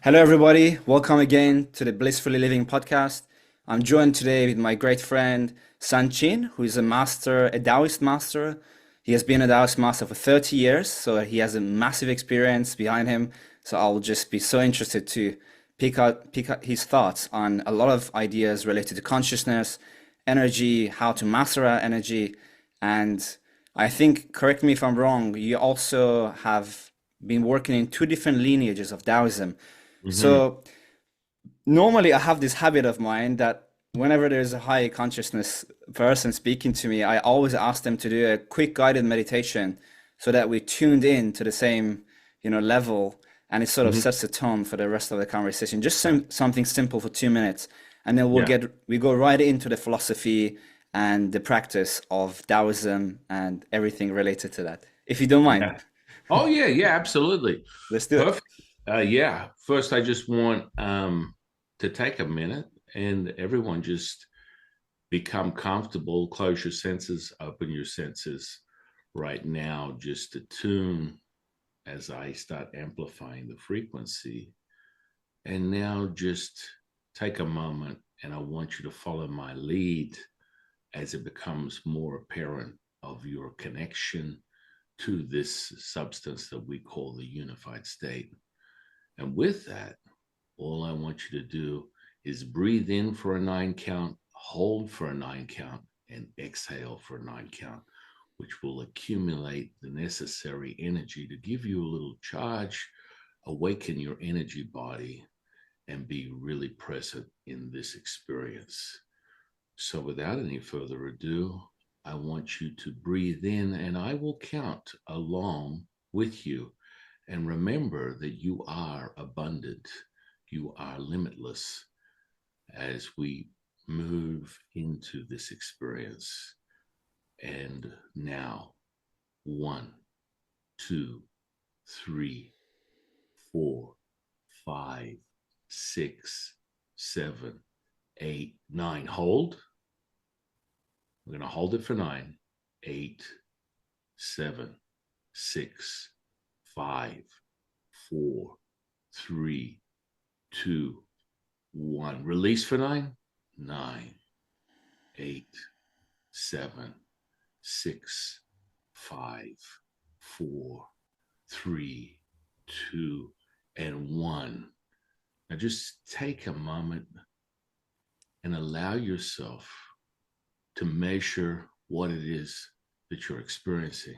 Hello, everybody. Welcome again to the Blissfully Living podcast. I'm joined today with my great friend San Qing, who is a Daoist master. He has been a Daoist master for 30 years, so he has a massive experience behind him. So I'll just be so interested to pick out his thoughts on a lot of ideas related to consciousness, energy, how to master our energy, and I think, correct me if I'm wrong, you also have been working in two different lineages of Daoism. Hmm. So normally I have this habit of mine that whenever there's a high consciousness person speaking to me, I always ask them to do a quick guided meditation so that we tuned in to the same, level, and it sort of Hmm. sets the tone for the rest of the conversation. Just something simple for 2 minutes, and then Yeah. we go right into the philosophy and the practice of Taoism and everything related to that. If you don't mind, Yeah. Oh, yeah. Yeah. Absolutely. let's do it. Perfect. Yeah. First, I just want to take a minute and everyone just become comfortable. Close your senses, open your senses right now, just to tune as I start amplifying the frequency. And now just take a moment and I want you to follow my lead as it becomes more apparent of your connection to this substance that we call the unified state. And with that, all I want you to do is breathe in for a 9 count, hold for a 9 count, and exhale for a 9 count, which will accumulate the necessary energy to give you a little charge, awaken your energy body, and be really present in this experience. So, without any further ado, I want you to breathe in and I will count along with you. And remember that you are abundant, you are limitless as we move into this experience. And now, one, two, three, four, five, six, seven, eight, nine. Hold. We're going to hold it for nine, eight, seven, six, five, four, three, two, one. Release for nine, nine, eight, seven, six, five, four, three, two, and one. Now just take a moment and allow yourself to measure what it is that you're experiencing.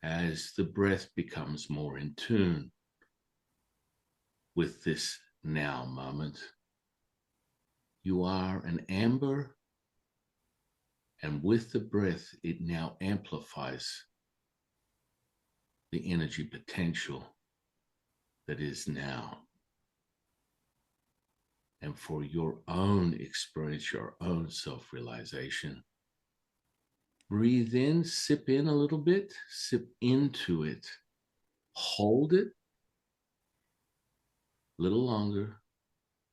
As the breath becomes more in tune with this now moment, you are an amber, and with the breath, it now amplifies the energy potential that is now. And for your own experience, your own self realization, breathe in, sip in a little bit, sip into it, hold it a little longer,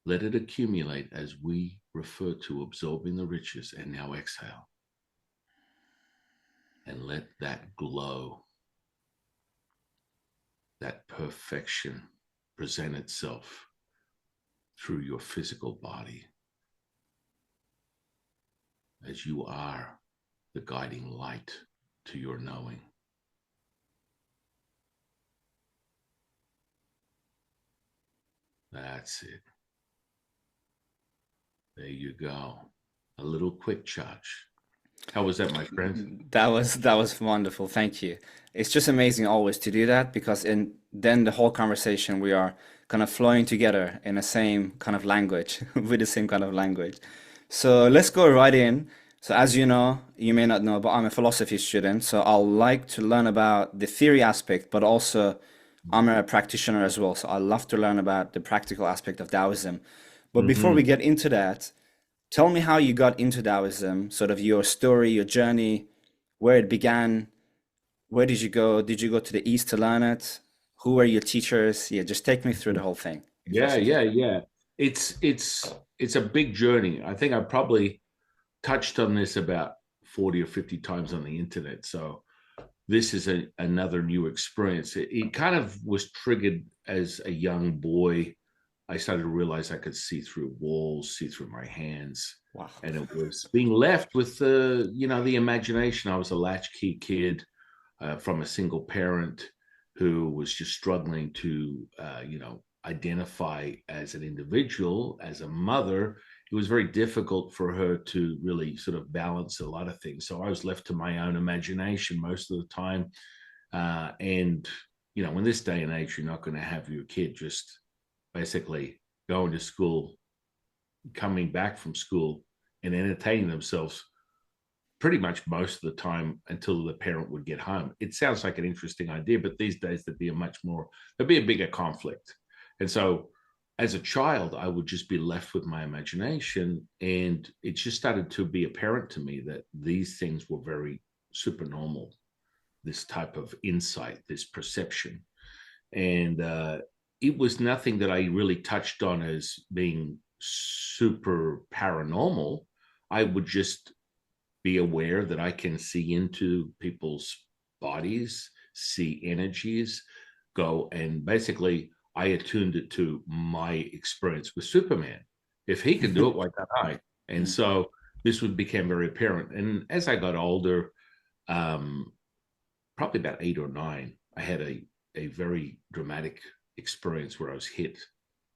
let it accumulate as we refer to absorbing the riches, and now exhale. And let that glow, that perfection present itself through your physical body as you are the guiding light to your knowing. That's it. There you go. A little quick charge. How was that, my friend? That was wonderful. Thank you. It's just amazing always to do that because in then the whole conversation we are kind of flowing together in the same kind of language with the same kind of language. So let's go right in. So as you know, you may not know, but I'm a philosophy student, so I'll like to learn about the theory aspect, but also I'm a practitioner as well, so I love to learn about the practical aspect of Taoism. But before we Mm-hmm. get into that, tell me how you got into Taoism, sort of your story, your journey, where it began. Where did you go? Did you go to the East to learn it? Who were your teachers? Yeah, just take me through the whole thing, if Yeah, that's okay. yeah, yeah. It's a big journey. I think I probably touched on this about 40 or 50 times on the internet. So this is another new experience. It kind of was triggered as a young boy. I started to realize I could see through walls, see through my hands. Wow. And it was being left with the imagination. I was a latchkey kid from a single parent who was just struggling to, identify as an individual, as a mother. It was very difficult for her to really sort of balance a lot of things. So I was left to my own imagination most of the time. And, in this day and age, you're not going to have your kid just basically going to school, coming back from school, and entertaining themselves pretty much most of the time until the parent would get home. It sounds like an interesting idea, but these days there'd be a bigger conflict. And so as a child, I would just be left with my imagination. And it just started to be apparent to me that these things were very supernormal, this type of insight, this perception. And it was nothing that I really touched on as being super paranormal. I would just be aware that I can see into people's bodies, see energies, go, and basically I attuned it to my experience with Superman. If he can do it, why can't I? And so this became very apparent. And as I got older, probably about 8 or 9, I had a very dramatic experience where I was hit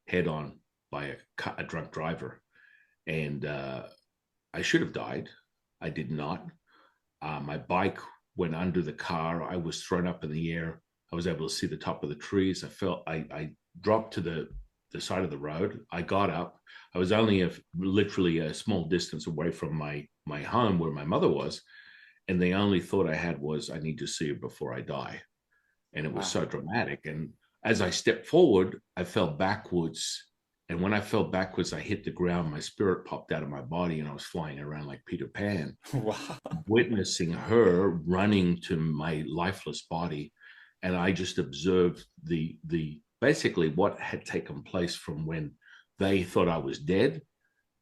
head on by a drunk driver. And I should have died. I did not. My bike went under the car. I was thrown up in the air. I was able to see the top of the trees. I dropped to the side of the road. I got up. I was only literally a small distance away from my home where my mother was. And the only thought I had was, I need to see her before I die. And it was so dramatic. And as I stepped forward, I fell backwards. And when I fell backwards, I hit the ground. My spirit popped out of my body and I was flying around like Peter Pan, witnessing her running to my lifeless body. And I just observed the basically what had taken place from when they thought I was dead.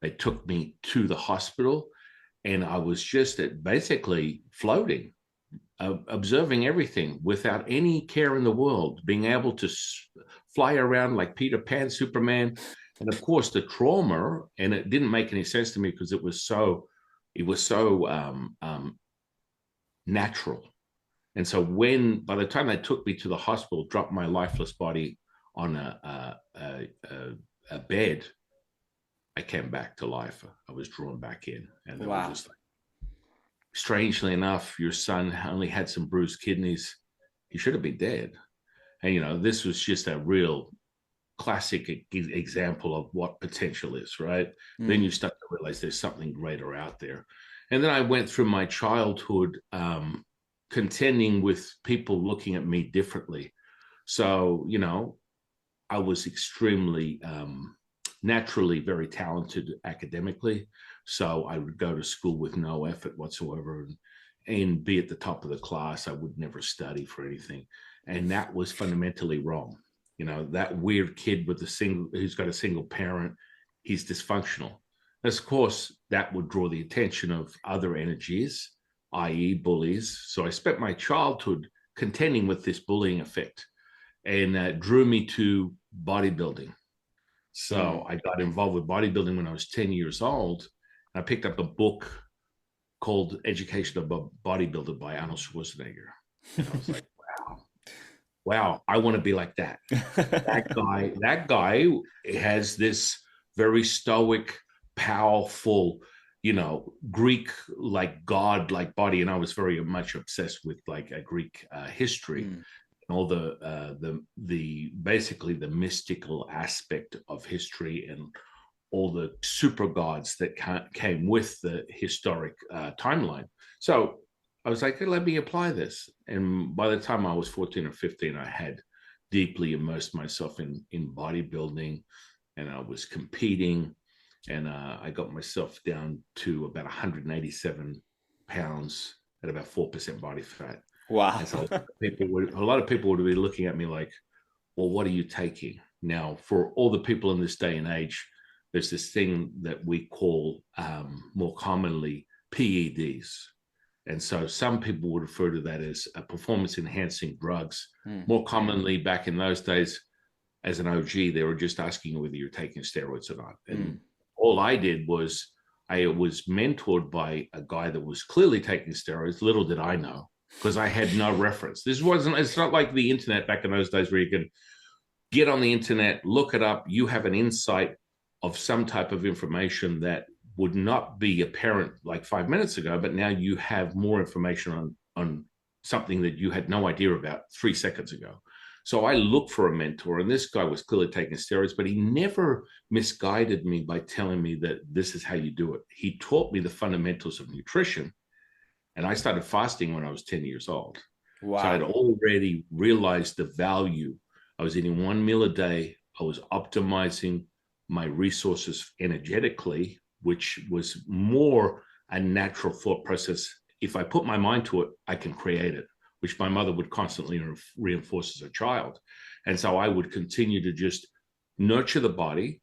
They took me to the hospital and I was just basically floating, observing everything without any care in the world, being able to fly around like Peter Pan, Superman. And of course the trauma, and it didn't make any sense to me because it was so natural. And so by the time they took me to the hospital, dropped my lifeless body on a bed, I came back to life. I was drawn back in. And it was just like, strangely enough, your son only had some bruised kidneys. He should have been dead. And, this was just a real classic example of what potential is, right? Then you start to realize there's something greater out there. And then I went through my childhood contending with people looking at me differently. So, I was extremely naturally very talented academically. So I would go to school with no effort whatsoever and be at the top of the class. I would never study for anything. And that was fundamentally wrong. That weird kid who's got a single parent, he's dysfunctional. Of course, that would draw the attention of other energies, i.e. bullies. So I spent my childhood contending with this bullying effect and drew me to bodybuilding. So I got involved with bodybuilding when I was 10 years old. I picked up a book called Education of a Bodybuilder by Arnold Schwarzenegger. And I was like, wow, I want to be like that. That guy has this very stoic, powerful, Greek like god like body. And I was very much obsessed with like a Greek history. All the basically the mystical aspect of history and all the super gods that came with the historic timeline. So I was like, hey, let me apply this. And by the time I was 14 or 15, I had deeply immersed myself in bodybuilding, and I was competing, and I got myself down to about 187 pounds at about 4% body fat. Wow. And so a lot of people would be looking at me like, well, what are you taking? Now, for all the people in this day and age, there's this thing that we call more commonly PEDs. And so some people would refer to that as performance-enhancing drugs. Mm. More commonly, back in those days, as an OG, they were just asking you whether you're taking steroids or not. And all I did was I was mentored by a guy that was clearly taking steroids. Little did I know, because I had no reference. It's not like the internet back in those days where you can get on the internet, look it up. You have an insight of some type of information that would not be apparent like 5 minutes ago, but now you have more information on something that you had no idea about 3 seconds ago. So I looked for a mentor, and this guy was clearly taking steroids, but he never misguided me by telling me that this is how you do it. He taught me the fundamentals of nutrition, and I started fasting when I was 10 years old. Wow. So I'd already realized the value. I was eating 1 meal a day. I was optimizing my resources energetically, which was more a natural thought process. If I put my mind to it, I can create it, which my mother would constantly reinforce as a child. And so I would continue to just nurture the body,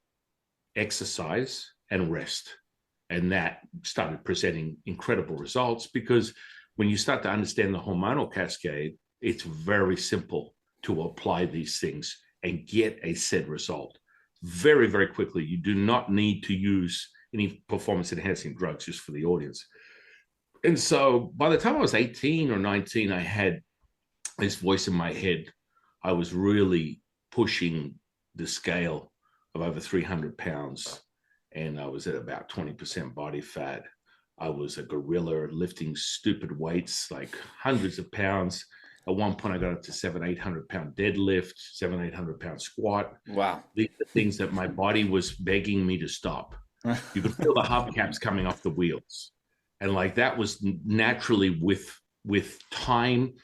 exercise, and rest. And that started presenting incredible results, because when you start to understand the hormonal cascade, it's very simple to apply these things and get a said result very, very quickly. You do not need to use any performance-enhancing drugs, just for the audience. And so by the time I was 18 or 19, I had this voice in my head. I was really pushing the scale of over 300 pounds, and I was at about 20% body fat. I was a gorilla lifting stupid weights, like hundreds of pounds. At one point, I got up to 700-800 pound deadlift, 700-800 pound squat. Wow. These are things that my body was begging me to stop. You could feel the hubcaps coming off the wheels. And like that was naturally with time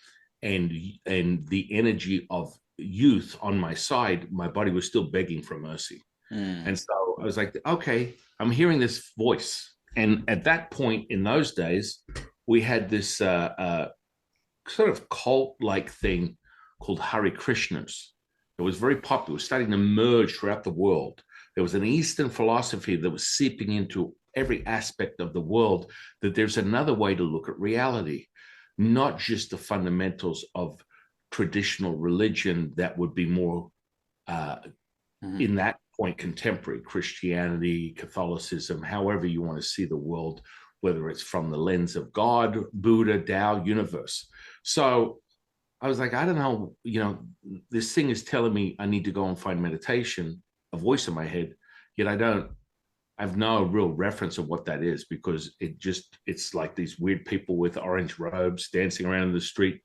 and the energy of youth on my side, my body was still begging for mercy. And so I was like, okay, I'm hearing this voice. And at that point in those days, we had this sort of cult-like thing called Hare Krishnas. It was very popular. It was starting to merge throughout the world. There was an Eastern philosophy that was seeping into every aspect of the world, that there's another way to look at reality, not just the fundamentals of traditional religion that would be more in that point contemporary Christianity, Catholicism, however you want to see the world, whether it's from the lens of God, Buddha, Tao, universe. So I was like, I don't know, this thing is telling me I need to go and find meditation, a voice in my head, yet I have no real reference of what that is, because it's like these weird people with orange robes dancing around in the street,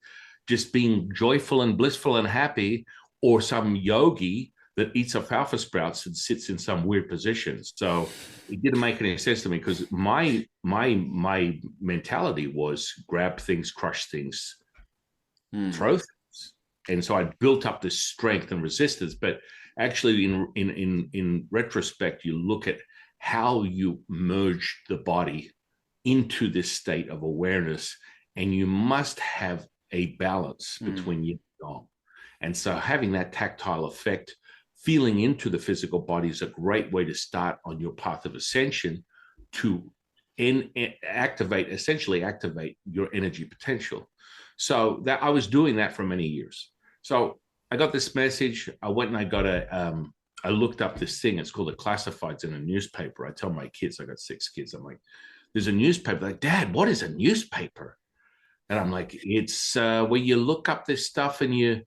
just being joyful and blissful and happy, or some yogi that eats alfalfa sprouts and sits in some weird position. So it didn't make any sense to me, because my mentality was grab things, crush things, throw things. And so I built up this strength and resistance. But actually, in retrospect, you look at how you merge the body into this state of awareness, and you must have a balance between yin and yang. And so having that tactile effect, feeling into the physical body, is a great way to start on your path of ascension to essentially activate your energy potential. So that I was doing that for many years. So I got this message. I went and I looked up this thing. It's called the classifieds in a newspaper. I tell my kids, I got 6 kids. I'm like, there's a newspaper. They're like, Dad, what is a newspaper? And I'm like, it's where you look up this stuff, and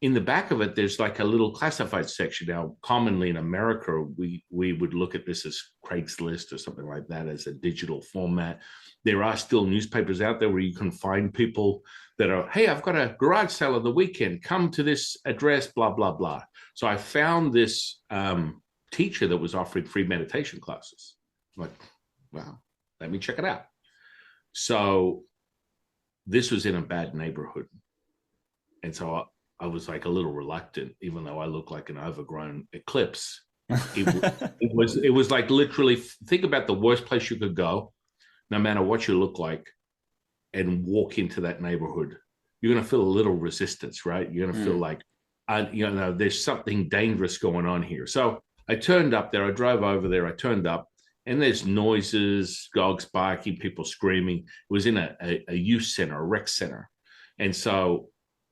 in the back of it, there's like a little classified section. Now, commonly in America, we would look at this as Craigslist or something like that, as a digital format. There are still newspapers out there where you can find people that are, hey, I've got a garage sale on the weekend. Come to this address, blah, blah, blah. So I found this teacher that was offering free meditation classes. I'm like, wow, let me check it out. So this was in a bad neighborhood. And so I was like a little reluctant, even though I look like an overgrown eclipse. It was like, literally, think about the worst place you could go, no matter what you look like, and walk into that neighborhood. You're going to feel a little resistance, right? You're going to feel like, there's something dangerous going on here. So I turned up there. I drove over there. I turned up, and there's noises, dogs barking, people screaming. It was in a youth center, a rec center. And so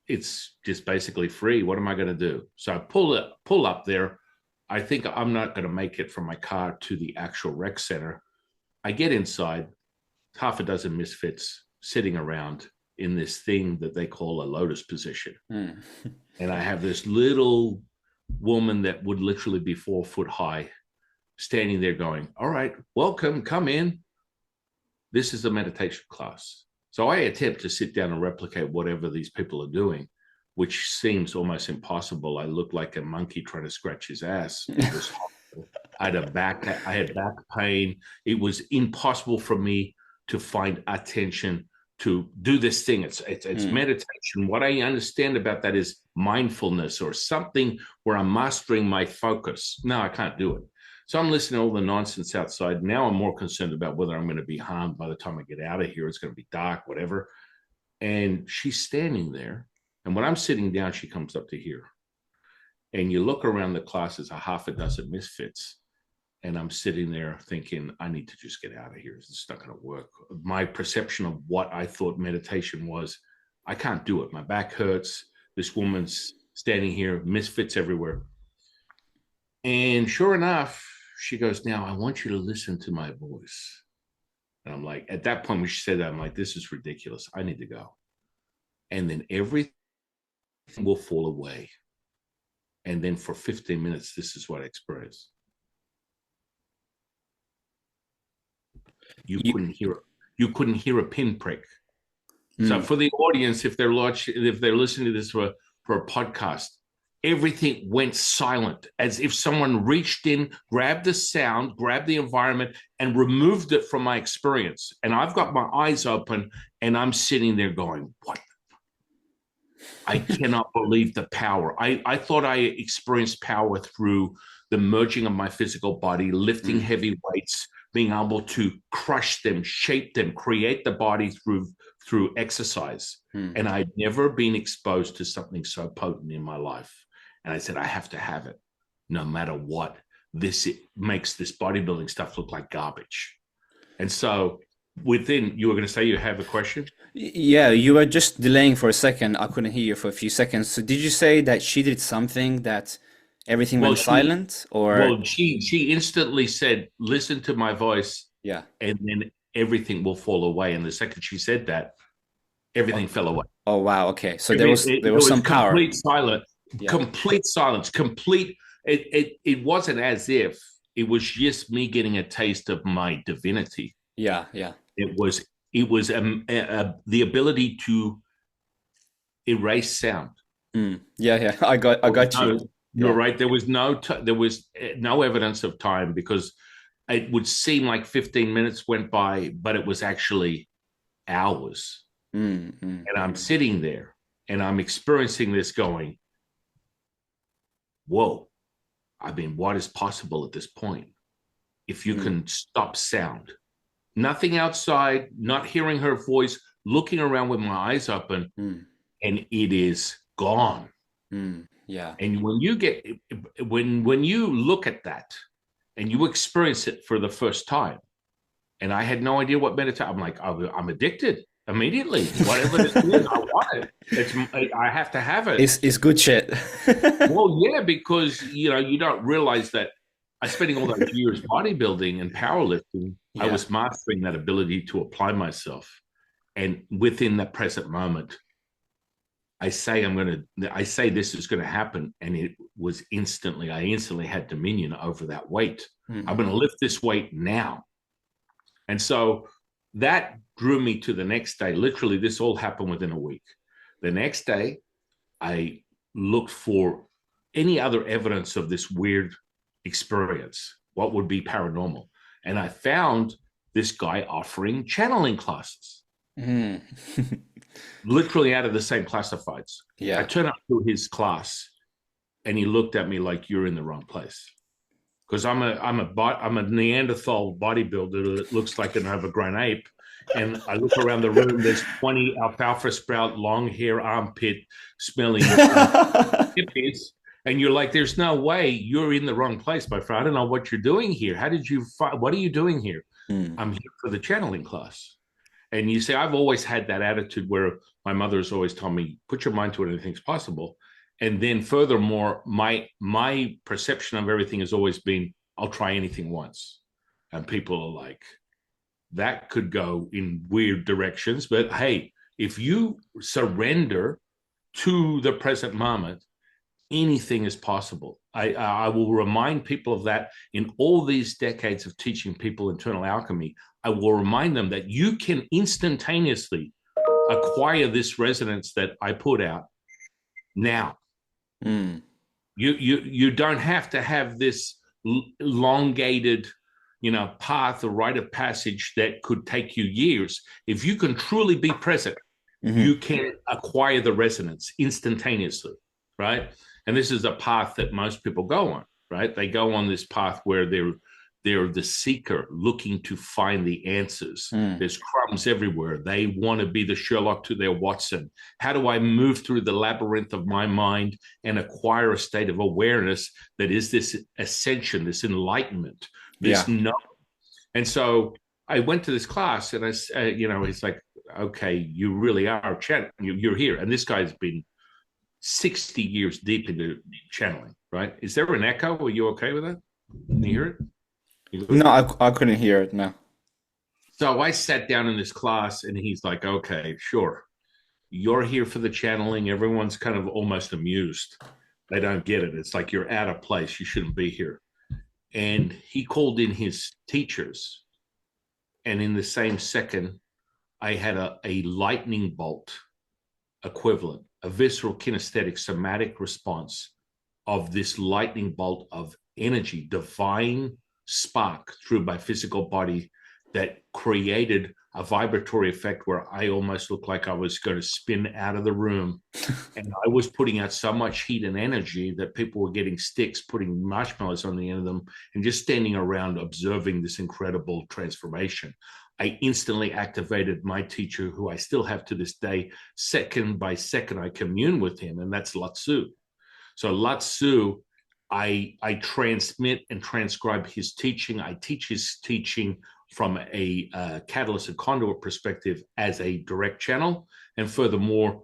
it's just basically free. What am I going to do? So I pull up there. I think I'm not going to make it from my car to the actual rec center. I get inside, half a dozen misfits sitting around in this thing that they call a lotus position. Mm. And I have this little woman that would literally be 4 foot high standing there going, all right, welcome, come in. This is a meditation class. So I attempt to sit down and replicate whatever these people are doing, which seems almost impossible. I look like a monkey trying to scratch his ass. It was I had back pain. It was impossible for me to find attention to do this thing. It's meditation. What I understand about that is mindfulness or something where I'm mastering my focus. No, I can't do it. So I'm listening to all the nonsense outside. Now I'm more concerned about whether I'm going to be harmed by the time I get out of here. It's going to be dark, whatever. And she's standing there. And when I'm sitting down, she comes up to here. And you look around the class, there's a half a dozen misfits. And I'm sitting there thinking, I need to just get out of here. It's not going to work. My perception of what I thought meditation was, I can't do it. My back hurts. This woman's standing here, misfits everywhere. And sure enough, she goes, now I want you to listen to my voice. And I'm like, at that point when she said that, I'm like, this is ridiculous. I need to go. And then everything will fall away. And then for 15 minutes, this is what I experienced. You couldn't hear a pinprick. So for the audience, if they're listening to this for a podcast, everything went silent, as if someone reached in, grabbed the sound, grabbed the environment, and removed it from my experience. And I've got my eyes open, and I'm sitting there going, what? I cannot believe the power. I thought I experienced power through the merging of my physical body, lifting heavy weights, being able to crush them, shape them, create the body through exercise. And I'd never been exposed to something so potent in my life. And I said, I have to have it, no matter what. It makes this bodybuilding stuff look like garbage. And so you were going to say you have a question? Yeah, you were just delaying for a second. I couldn't hear you for a few seconds. So did you say that she did something that everything went silent? Or well, she instantly said, listen to my voice. Yeah. And then everything will fall away. And the second she said that, everything fell away. Oh, wow. Okay. So there was some power. Complete silence. Yeah. Complete silence. It wasn't as if it was just me getting a taste of my divinity. Yeah. It was the ability to erase sound. Yeah. I got you. You're right. There was no evidence of time, because it would seem like 15 minutes went by, but it was actually hours. And I'm sitting there and I'm experiencing this going, whoa, I mean, what is possible at this point? If you can stop sound, nothing outside, not hearing her voice, looking around with my eyes open, and it is gone. Yeah. And when you look at that and you experience it for the first time, and I had no idea what meditation, I'm like, I'm addicted immediately. Whatever this is, I want it. I have to have it. It's good shit. Well, yeah, because you don't realize that I spending all those years bodybuilding and powerlifting, I was mastering that ability to apply myself. And within the present moment, I say this is going to happen. And it was I instantly had dominion over that weight. I'm going to lift this weight now. And so that drew me to the next day. Literally, this all happened within a week. The next day, I looked for any other evidence of this weird experience. What would be paranormal? And I found this guy offering channeling classes. Literally out of the same classifieds. I turned up to his class, and he looked at me like, you're in the wrong place. Because I'm a Neanderthal bodybuilder that looks like an overgrown ape. And I look around the room, there's 20 alfalfa sprout, long hair, armpit smelling hippies. And you're like, there's no way, you're in the wrong place, my friend. I don't know what you're doing here. How did you find, what are you doing here? Mm. I'm here for the channeling class. And you say, I've always had that attitude where my mother has always told me, put your mind to it, anything's possible. And then furthermore, my perception of everything has always been, I'll try anything once. And people are like, that could go in weird directions. But hey, if you surrender to the present moment, anything is possible. I will remind people of that in all these decades of teaching people internal alchemy. I will remind them that you can instantaneously acquire this resonance that I put out now. Mm. You don't have to have this elongated, path or rite of passage that could take you years. If you can truly be present, you can acquire the resonance instantaneously, right? And this is a path that most people go on, right? They go on this path where they're the seeker looking to find the answers. There's crumbs everywhere. They want to be the Sherlock to their Watson. How do I move through the labyrinth of my mind and acquire a state of awareness that is this ascension, this enlightenment, this knowing? And so I went to this class and it's like, okay, you really are channeling. You're here. And this guy's been 60 years deep into channeling, right? Is there an echo? Are you okay with that? Can you hear it? No, I couldn't hear it. No. So I sat down in this class and he's like, okay, sure. You're here for the channeling. Everyone's kind of almost amused. They don't get it. It's like you're out of place. You shouldn't be here. And he called in his teachers. And in the same second, I had a lightning bolt equivalent, a visceral kinesthetic somatic response of this lightning bolt of energy, divine spark through my physical body that created a vibratory effect where I almost looked like I was going to spin out of the room. And I was putting out so much heat and energy that people were getting sticks, putting marshmallows on the end of them, and just standing around observing this incredible transformation. I instantly activated my teacher, who I still have to this day. Second by second, I commune with him, and that's Lao-Tzu. So Lao-Tzu, I transmit and transcribe his teaching. I teach his teaching from a catalyst and conduit perspective as a direct channel. And furthermore,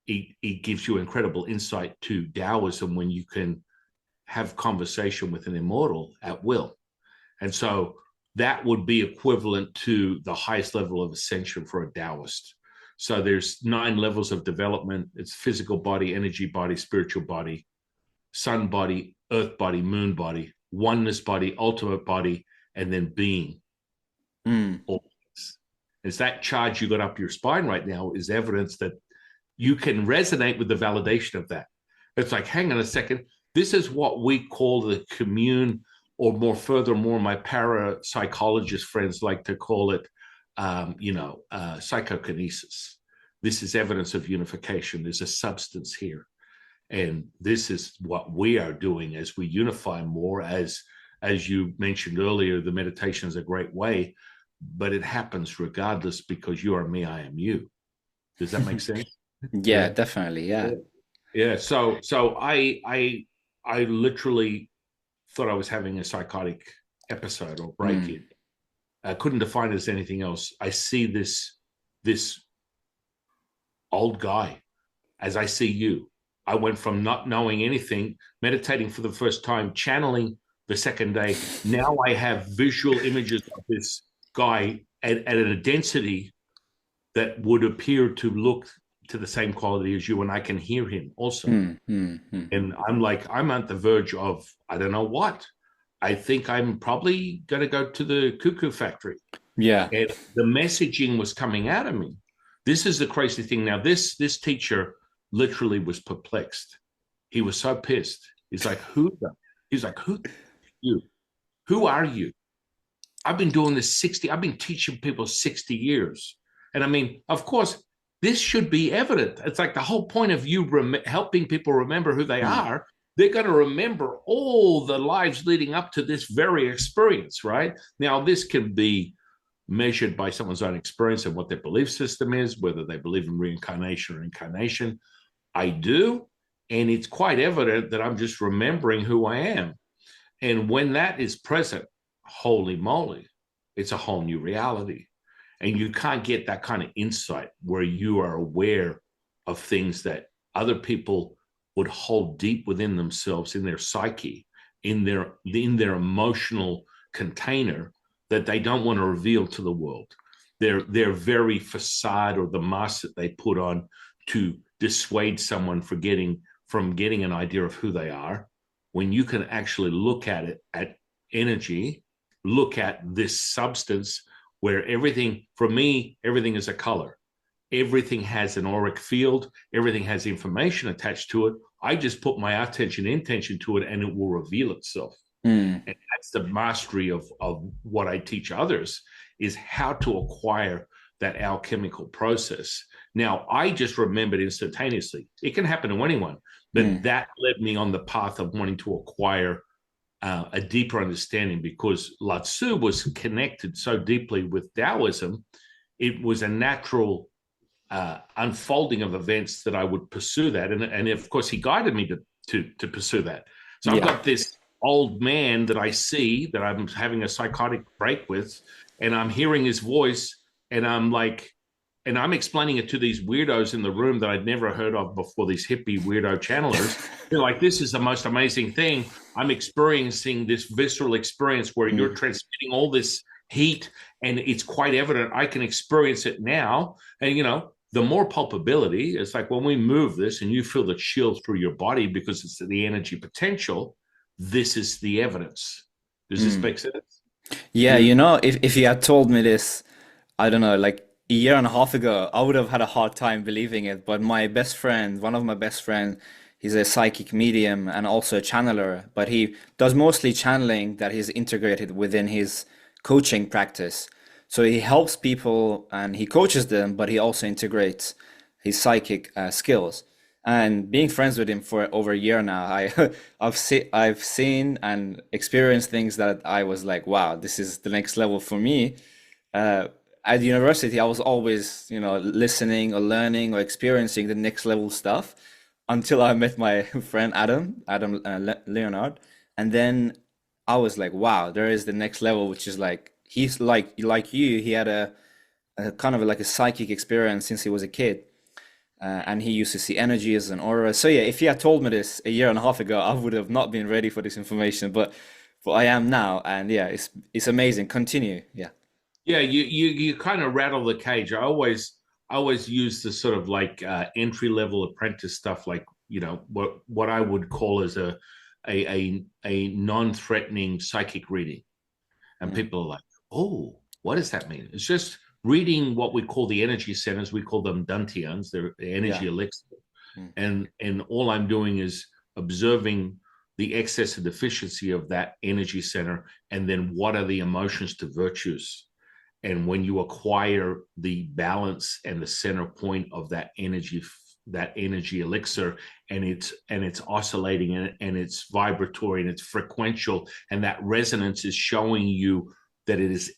it gives you incredible insight to Daoism when you can have conversation with an immortal at will. And so that would be equivalent to the highest level of ascension for a Daoist. So there's 9 levels of development. It's physical body, energy body, spiritual body, sun body, earth body, moon body, oneness body, ultimate body, and then being. It's that charge you got up your spine right now is evidence that you can resonate with the validation of that. It's like, hang on a second. This is what we call the commune, or more furthermore, my parapsychologist friends like to call it, psychokinesis. This is evidence of unification. There's a substance here. And this is what we are doing as we unify more. As you mentioned earlier, the meditation is a great way, but it happens regardless, because you are me, I am you. Does that make sense? Yeah, definitely. Yeah. Yeah. So I literally thought I was having a psychotic episode or break-in. I couldn't define it as anything else. I see this old guy as I see you. I went from not knowing anything, meditating for the first time, channeling the second day. Now I have visual images of this guy at a density that would appear to look to the same quality as you, and I can hear him also. And I'm like, I'm at the verge of, I don't know what. I think I'm probably going to go to the cuckoo factory. Yeah. And the messaging was coming out of me. This is the crazy thing. Now, this teacher literally was perplexed. He was so pissed. He's like, who are you? Who are you? I've been doing this I've been teaching people 60 years. And I mean, of course, this should be evident. It's like the whole point of you helping people remember who they are. They're going to remember all the lives leading up to this very experience, right? Now, this can be measured by someone's own experience and what their belief system is, whether they believe in reincarnation or incarnation. I do. And it's quite evident that I'm just remembering who I am. And when that is present, holy moly, it's a whole new reality. And you can't get that kind of insight where you are aware of things that other people would hold deep within themselves, in their psyche, in their emotional container, that they don't want to reveal to the world. Their very facade, or the mask that they put on to dissuade someone from getting an idea of who they are, when you can actually look at it, at energy, look at this substance where everything, for me, everything is a color. Everything has an auric field. Everything has information attached to it. I just put my attention, intention to it, and it will reveal itself. And that's the mastery of what I teach others, is how to acquire that alchemical process. Now, I just remembered instantaneously. It can happen to anyone, but that led me on the path of wanting to acquire a deeper understanding, because Lao Tzu was connected so deeply with Daoism. It was a natural unfolding of events that I would pursue that. And of course, he guided me to pursue that. So I've got this old man that I see, that I'm having a psychotic break with, and I'm hearing his voice, and I'm like, and I'm explaining it to these weirdos in the room that I'd never heard of before, these hippie weirdo channelers. They're like, this is the most amazing thing. I'm experiencing this visceral experience where you're transmitting all this heat, and it's quite evident I can experience it now. And, you know, the more palpability, it's like when we move this and you feel the chill through your body because it's the energy potential, this is the evidence. Does this make sense? Yeah, you know, if you had told me this, I don't know, like a year and a half ago, I would have had a hard time believing it. But my best friend, one of my best friends, he's a psychic medium and also a channeler, but he does mostly channeling that he's integrated within his coaching practice. So he helps people and he coaches them, but he also integrates his psychic skills. And being friends with him for over a year now, I've seen and experienced things that I was like, wow, this is the next level for me. Uh, at university, I was always, you know, listening or learning or experiencing the next level stuff until I met my friend Adam Leonard, and then I was like, wow, there is the next level, which is like he's like you. He had a kind of like a psychic experience since he was a kid, and he used to see energies and auras. So yeah, if he had told me this a year and a half ago, I would have not been ready for this information, but I am now, and yeah, it's amazing. Continue, yeah. Yeah, you kind of rattle the cage. I always use the sort of like entry level apprentice stuff, like, you know, what I would call as a non-threatening psychic reading. And Mm, people are like, oh, what does that mean? It's just reading what we call the energy centers. We call them dantians. They're the yeah. energy elixir. Mm, And all I'm doing is observing the excess and deficiency of that energy center, and then what are the emotions to virtues. And when you acquire the balance and the center point of that energy elixir, and it's oscillating, and it's vibratory and it's frequential, and that resonance is showing you that it is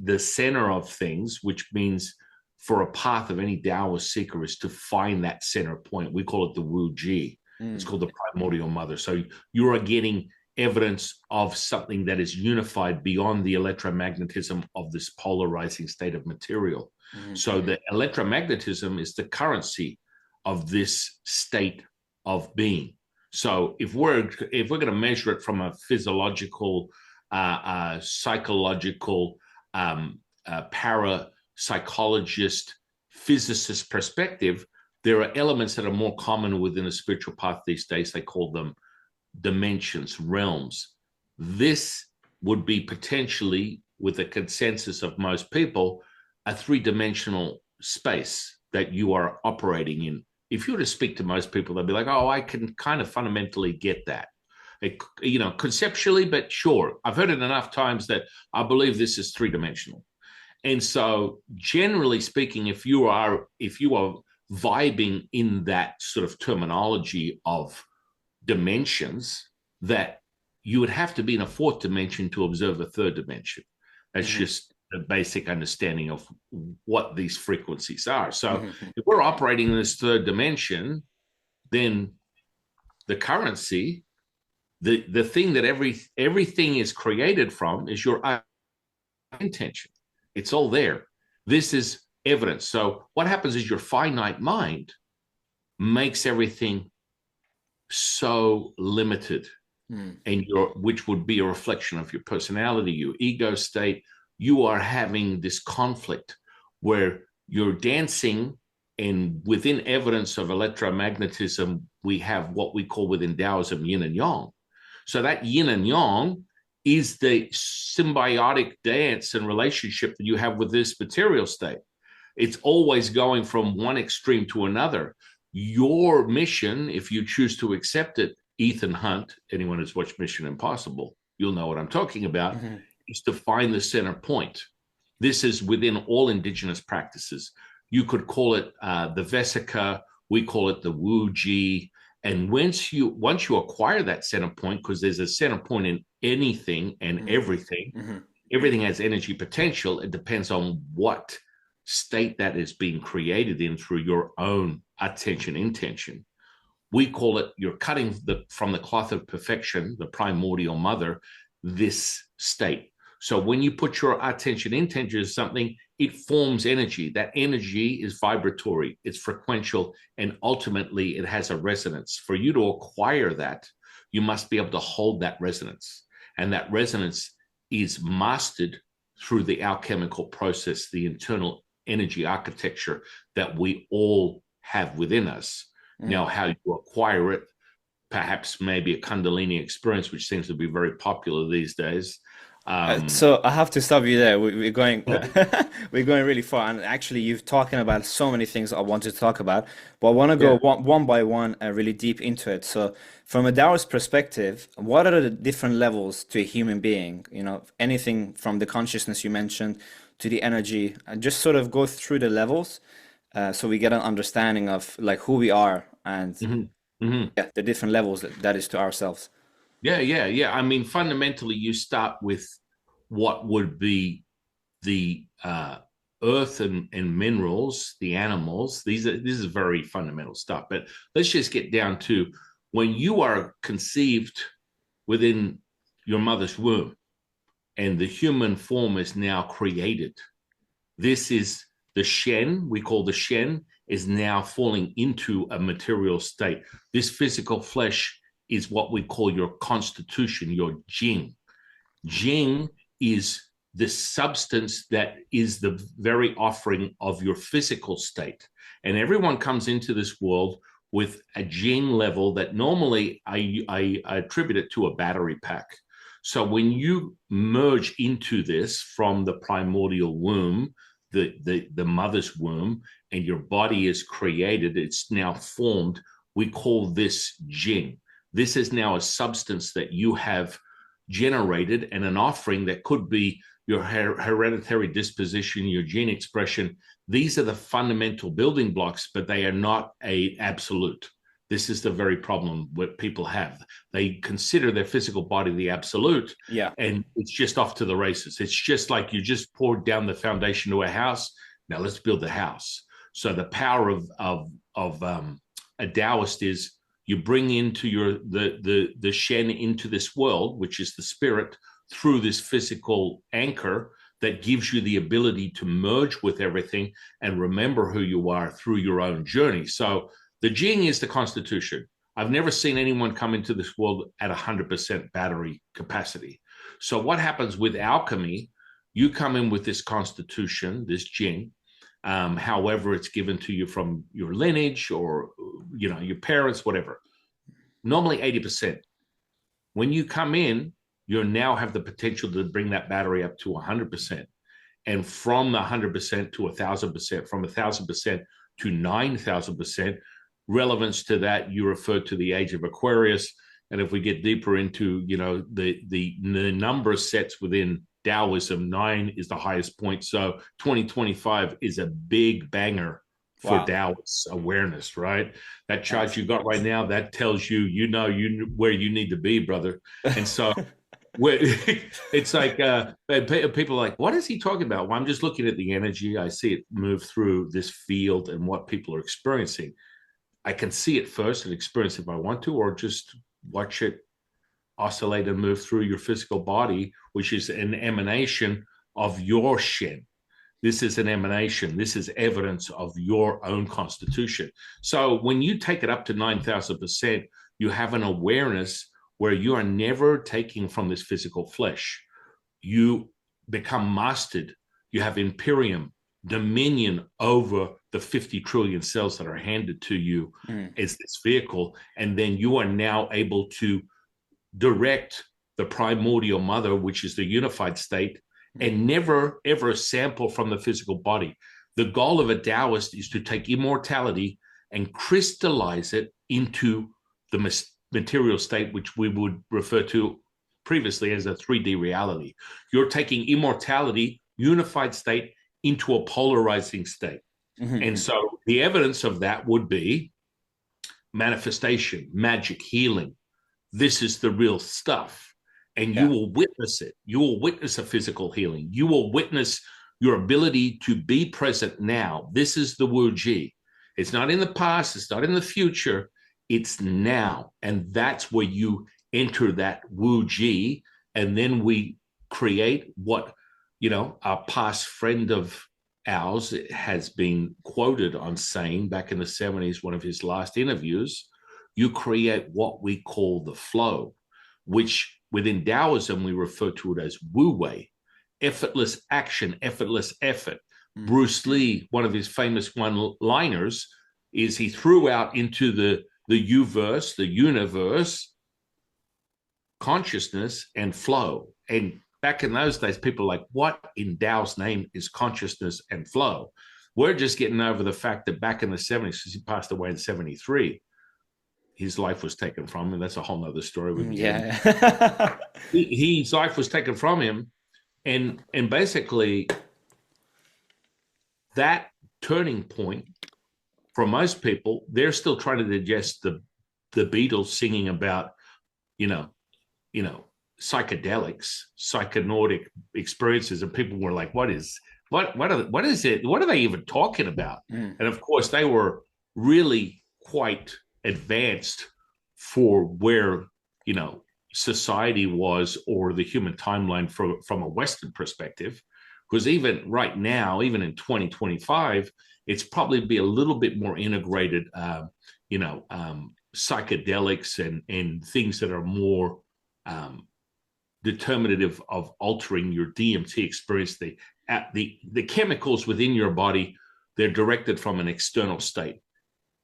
the center of things, which means for a path of any Taoist seeker is to find that center point. We call it the Wu Ji. It's mm, called the primordial mother. So you are getting evidence of something that is unified beyond the electromagnetism of this polarizing state of material. mm, So the electromagnetism is the currency of this state of being. So if we're going to measure it from a physiological, psychological, parapsychologist, physicist perspective, there are elements that are more common within a spiritual path these days. They call them dimensions, realms. This would be potentially, with the consensus of most people, a three-dimensional space that you are operating in. If you were to speak to most people, they'll be like, oh, I can kind of fundamentally get that. Conceptually, but sure, I've heard it enough times that I believe this is three-dimensional. And so, generally speaking, if you are vibing in that sort of terminology of dimensions, that you would have to be in a fourth dimension to observe a third dimension. That's mm, just the basic understanding of what these frequencies are. So mm, if we're operating in this third dimension, then the currency, the thing that everything is created from is your intention. It's all there. This is evidence. So what happens is your finite mind makes everything so limited, and which would be a reflection of your personality, your ego state. You are having this conflict where you're dancing, and within evidence of electromagnetism, we have what we call within Daoism yin and yang. So that yin and yang is the symbiotic dance and relationship that you have with this material state. It's always going from one extreme to another. Your mission, if you choose to accept it, Ethan Hunt, anyone who's watched Mission Impossible, you'll know what I'm talking about, is to find the center point. This is within all indigenous practices. You could call it the Vesica, we call it the Wu Ji. And once you acquire that center point, because there's a center point in anything and everything, everything has energy potential. It depends on what state that is being created in through your own attention intention. We call it, you're cutting from the cloth of perfection, the primordial mother, this state. So when you put your attention intention to something, it forms energy. That energy is vibratory, it's frequential, and ultimately it has a resonance. For you to acquire that, you must be able to hold that resonance. And that resonance is mastered through the alchemical process, the internal energy architecture that we all have within us. Now, how you acquire it, perhaps maybe a Kundalini experience, which seems to be very popular these days. So I have to stop you there. We're going we're going really far, and actually, you've talking about so many things I wanted to talk about, but I want to go one by one, really deep into it. So, from a Taoist perspective, what are the different levels to a human being? You know, anything from the consciousness you mentioned to the energy, and just sort of go through the levels, so we get an understanding of like who we are and yeah, the different levels that is to ourselves. Yeah. I mean, fundamentally, you start with what would be the earth and minerals, the animals. This is very fundamental stuff. But let's just get down to when you are conceived within your mother's womb, and the human form is now created. This is the Shen, we call the Shen, is now falling into a material state. This physical flesh is what we call your constitution, your Jing. Jing is the substance that is the very offering of your physical state. And everyone comes into this world with a Jing level that normally I attribute it to a battery pack. So when you merge into this from the primordial womb, the mother's womb, and your body is created, it's now formed, we call this Jing. This is now a substance that you have generated, and an offering that could be your hereditary disposition, your gene expression. These are the fundamental building blocks, but they are not an absolute. This is the very problem what people have. They consider their physical body the absolute, and it's just off to the races. It's just like you just poured down the foundation to a house. Now let's build the house. So the power of a Taoist is you bring into the Shen into this world, which is the spirit, through this physical anchor that gives you the ability to merge with everything and remember who you are through your own journey. So the Jing is the constitution. I've never seen anyone come into this world at 100% battery capacity. So what happens with alchemy, you come in with this constitution, this Jing, however it's given to you from your lineage or your parents, whatever. Normally 80%. When you come in, you now have the potential to bring that battery up to 100%. And from 100% to 1,000%, from 1,000% to 9,000%, relevance to that, you refer to the age of Aquarius. And if we get deeper into, the number sets within Daoism, 9 is the highest point. So 2025 is a big banger for Daoist awareness, right? That chart you got right now, that tells you, where you need to be, brother. And so it's like people are like, what is he talking about? Well, I'm just looking at the energy. I see it move through this field and what people are experiencing. I can see it first and experience it if I want to, or just watch it oscillate and move through your physical body, which is an emanation of your shin. This is an emanation. This is evidence of your own constitution. So when you take it up to 9,000%, you have an awareness where you are never taking from this physical flesh. You become mastered. You have imperium, dominion over the 50 trillion cells that are handed to you as this vehicle. And then you are now able to direct the primordial mother, which is the unified state, and never ever sample from the physical body. The goal of a Taoist is to take immortality and crystallize it into the material state, which we would refer to previously as a 3D reality. You're taking immortality, unified state, into a polarizing state. And so the evidence of that would be manifestation, magic, healing. This is the real stuff. And you will witness it. You will witness a physical healing. You will witness your ability to be present now. This is the Wu Ji. It's not in the past. It's not in the future. It's now. And that's where you enter that Wu Ji. And then we create what, our past friend of ours has been quoted on saying back in the 70s, one of his last interviews, you create what we call the flow, which within Daoism, we refer to it as Wu Wei, effortless action, effortless effort. Bruce Lee, one of his famous one-liners is he threw out into the U-verse, the universe, consciousness and flow. And back in those days, people were like, what in Tao's name is consciousness and flow? We're just getting over the fact that back in the 70s, because he passed away in 73, his life was taken from him. That's a whole nother story. His life was taken from him. And basically that turning point for most people, they're still trying to digest the Beatles singing about, psychedelics, psychonautic experiences. And people were like, what is it? What are they even talking about? And of course they were really quite advanced for where society was, or the human timeline from a Western perspective, because even right now, even in 2025, it's probably be a little bit more integrated psychedelics and things that are more determinative of altering your DMT experience. The chemicals within your body, they're directed from an external state.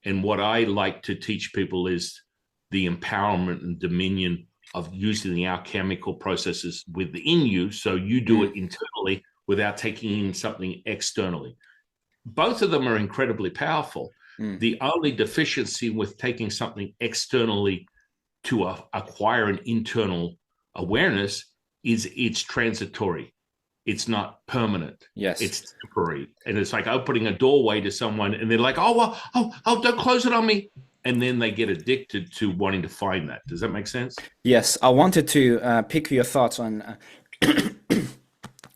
And what I like to teach people is the empowerment and dominion of using the alchemical processes within you, so you do it internally without taking in something externally. Both of them are incredibly powerful. The only deficiency with taking something externally to acquire an internal awareness is it's transitory. It's not permanent. Yes. It's temporary. And it's like opening a doorway to someone and they're like, oh, don't close it on me. And then they get addicted to wanting to find that. Does that make sense? Yes. I wanted to pick your thoughts on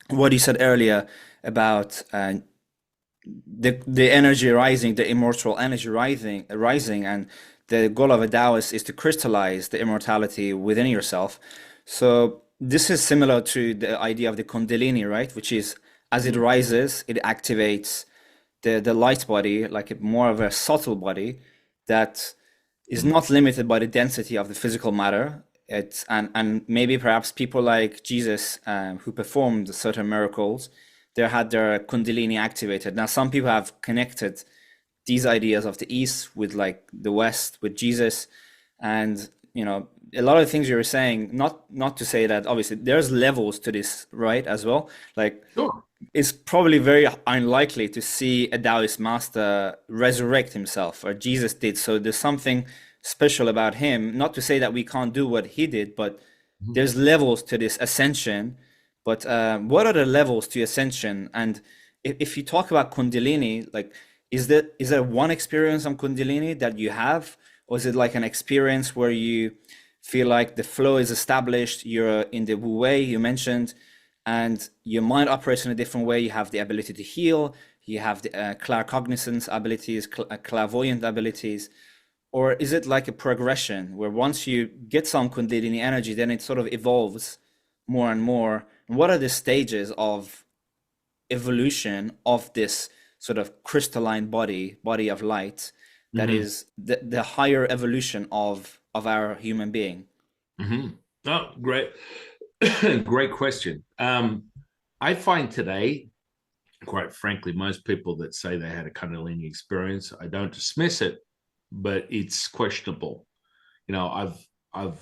what you said earlier about the energy rising, the immortal energy rising, and the goal of a Taoist is to crystallize the immortality within yourself. So this is similar to the idea of the Kundalini, right? Which is, as it rises, it activates the light body, like more of a subtle body that is not limited by the density of the physical matter. And maybe perhaps people like Jesus, who performed certain miracles, they had their Kundalini activated. Now, some people have connected these ideas of the East with like the West, with Jesus, and a lot of things you were saying, not to say that obviously there's levels to this, right, as well. Like, sure. It's probably very unlikely to see a Daoist master resurrect himself, or Jesus did. So there's something special about him. Not to say that we can't do what he did, but there's levels to this ascension. But what are the levels to ascension? And if you talk about Kundalini, like, is there one experience on Kundalini that you have? Or is it like an experience where you feel like the flow is established, you're in the Wu Wei you mentioned, and your mind operates in a different way? You have the ability to heal, you have the claircognizance abilities, clairvoyant abilities. Or is it like a progression where once you get some Kundalini energy, then it sort of evolves more and more? And what are the stages of evolution of this sort of crystalline body of light that Hmm. is the higher evolution of our human being? Hmm. Oh, great. Great question. I find today, quite frankly, most people that say they had a Kundalini experience, I don't dismiss it, but it's questionable. I've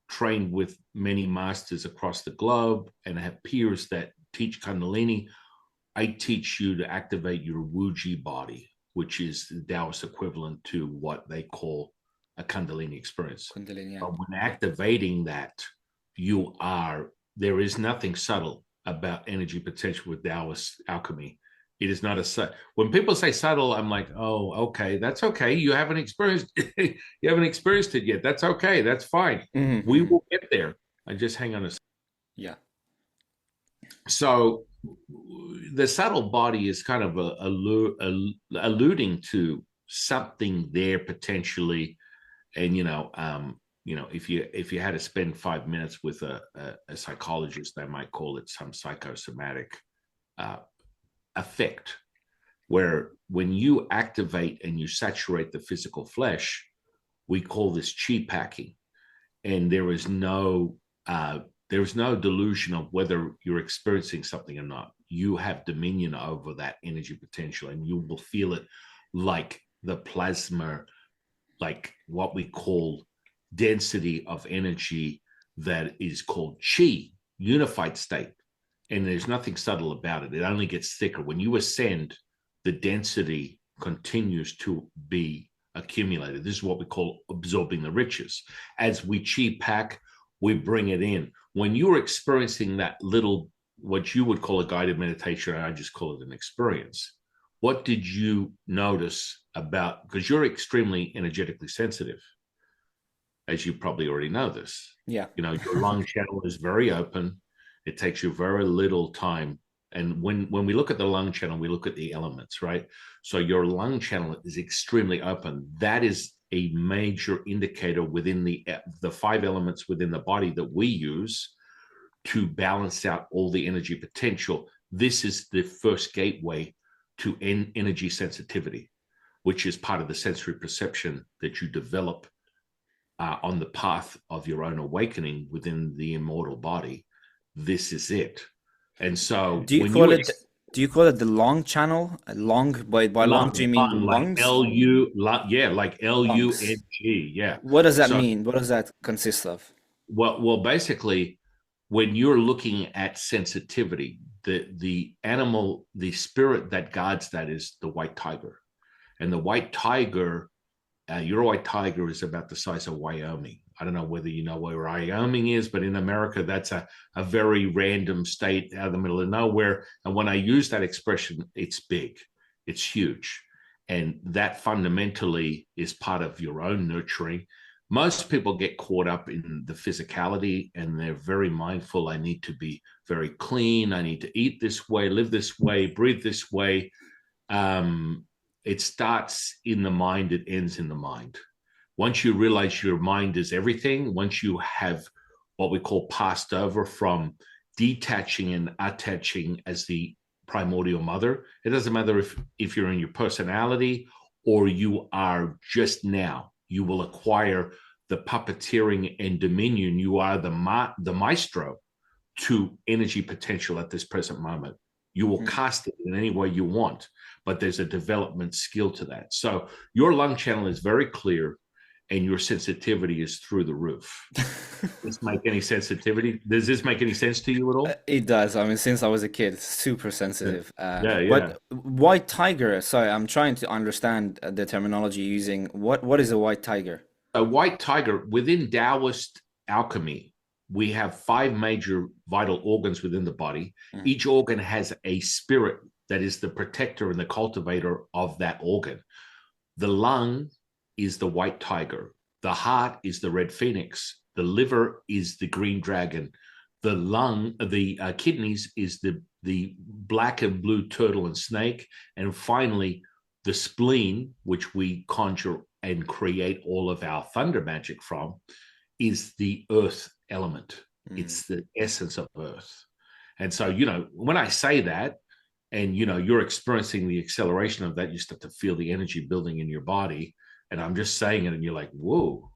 trained with many masters across the globe and have peers that teach Kundalini. I teach you to activate your Wuji body, which is the Taoist equivalent to what they call a Kundalini experience. Kundalini, yeah. But when activating that, there is nothing subtle about energy potential with Taoist alchemy. It is not when people say subtle, I'm like, oh, okay, that's okay. You haven't experienced it yet. That's okay. That's fine. We Mm-hmm. will get there. I just hang on a second. Yeah. So the subtle body is kind of alluding to something there potentially, and if you had to spend 5 minutes with a psychologist, they might call it some psychosomatic uh, effect, where when you activate and you saturate the physical flesh, we call this chi packing, and there's no delusion of whether you're experiencing something or not. You have dominion over that energy potential, and you will feel it like the plasma, like what we call density of energy that is called chi, unified state. And there's nothing subtle about it. It only gets thicker. When you ascend, the density continues to be accumulated. This is what we call absorbing the riches. As we chi pack, we bring it in. When you're experiencing that little, what you would call a guided meditation, I just call it an experience. What did you notice about, because you're extremely energetically sensitive, as you probably already know this. Yeah. Your lung channel is very open. It takes you very little time. And when we look at the lung channel, we look at the elements, right? So your lung channel is extremely open. That is a major indicator within the 5 elements within the body that we use to balance out all the energy potential. This is the first gateway to energy sensitivity, which is part of the sensory perception that you develop on the path of your own awakening within the immortal body. This is it. And so Do you when call you it do you call it the lung channel? Long by long do you mean like lungs? like Lungs. LUNG, yeah. What does that So mean? What does that consist of? basically, when you're looking at sensitivity, the spirit that guides that is the white tiger, and the white tiger, your white tiger is about the size of Wyoming. I don't know whether you know where Wyoming is, but in America, that's a very random state out of the middle of nowhere. And when I use that expression, it's big, it's huge. And that fundamentally is part of your own nurturing. Most people get caught up in the physicality, and they're very mindful. I need to be very clean. I need to eat this way, live this way, breathe this way. It starts in the mind, it ends in the mind. Once you realize your mind is everything, once you have what we call passed over from detaching and attaching as the primordial mother, it doesn't matter if you're in your personality or you are just now, you will acquire the puppeteering and dominion. You are the maestro to energy potential at this present moment. You will cast it in any way you want, but there's a development skill to that. So your lung channel is very clear, and your sensitivity is through the roof. Does this make any sensitivity? Does this make any sense to you at all? It does. I mean, since I was a kid, super Yeah, sensitive. yeah. But white tiger, sorry, I'm trying to understand the terminology using what is a white tiger? A white tiger within Daoist alchemy, we have 5 major vital organs within the body. Mm. Each organ has a spirit that is the protector and the cultivator of that organ. The lung is the white tiger. The heart is the red phoenix. The liver is the green dragon. The kidneys is the black and blue turtle and snake. And finally, the spleen, which we conjure and create all of our thunder magic from is the earth element. It's the essence of earth. And so, when I say that, and you're experiencing the acceleration of that, you start to feel the energy building in your body. And I'm just saying it, and you're like, whoa.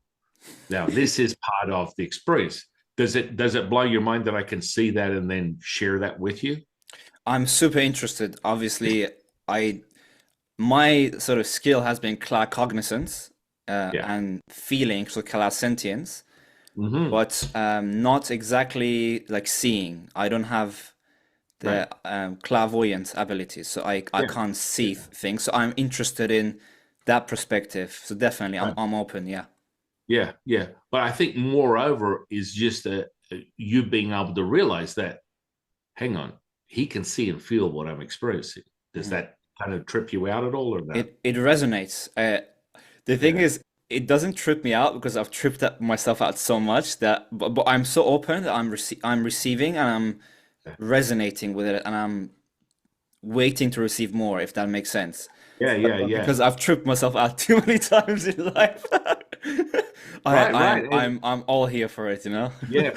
Now, this is part of the experience. Does it blow your mind that I can see that and then share that with you? I'm super interested. Obviously, I my sort of skill has been claircognizance Yeah. and feeling, so clairsentience, Hmm. but not exactly like seeing. I don't have Right. the clairvoyant abilities, so I Yeah. can't see Yeah. things. So I'm interested in that perspective. So definitely, Right. I'm open. Yeah. Yeah. Yeah. But I think moreover is just that you being able to realize that, hang on, he can see and feel what I'm experiencing. Does Mhm. that kind of trip you out at all or not? It resonates. The thing Yeah. is, it doesn't trip me out because I've tripped myself out so much that, but I'm so open that I'm receiving and I'm resonating with it and I'm waiting to receive more, if that makes sense. Yeah. But, Yeah. but Yeah. because I've tripped myself out too many times in life, Right. Right. And I'm all here for it, you know? yeah,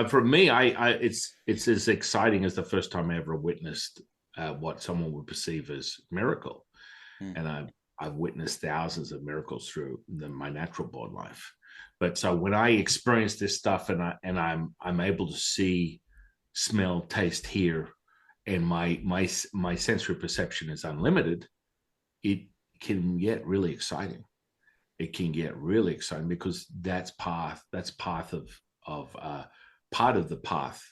for me, it's as exciting as the first time I ever witnessed what someone would perceive as miracle, Mm. and I've witnessed thousands of miracles through my natural born life. But so when I experience this stuff and I'm able to see, smell, taste, hear, and my sensory perception is unlimited, it can get really exciting. It can get really exciting because that's path of part of the path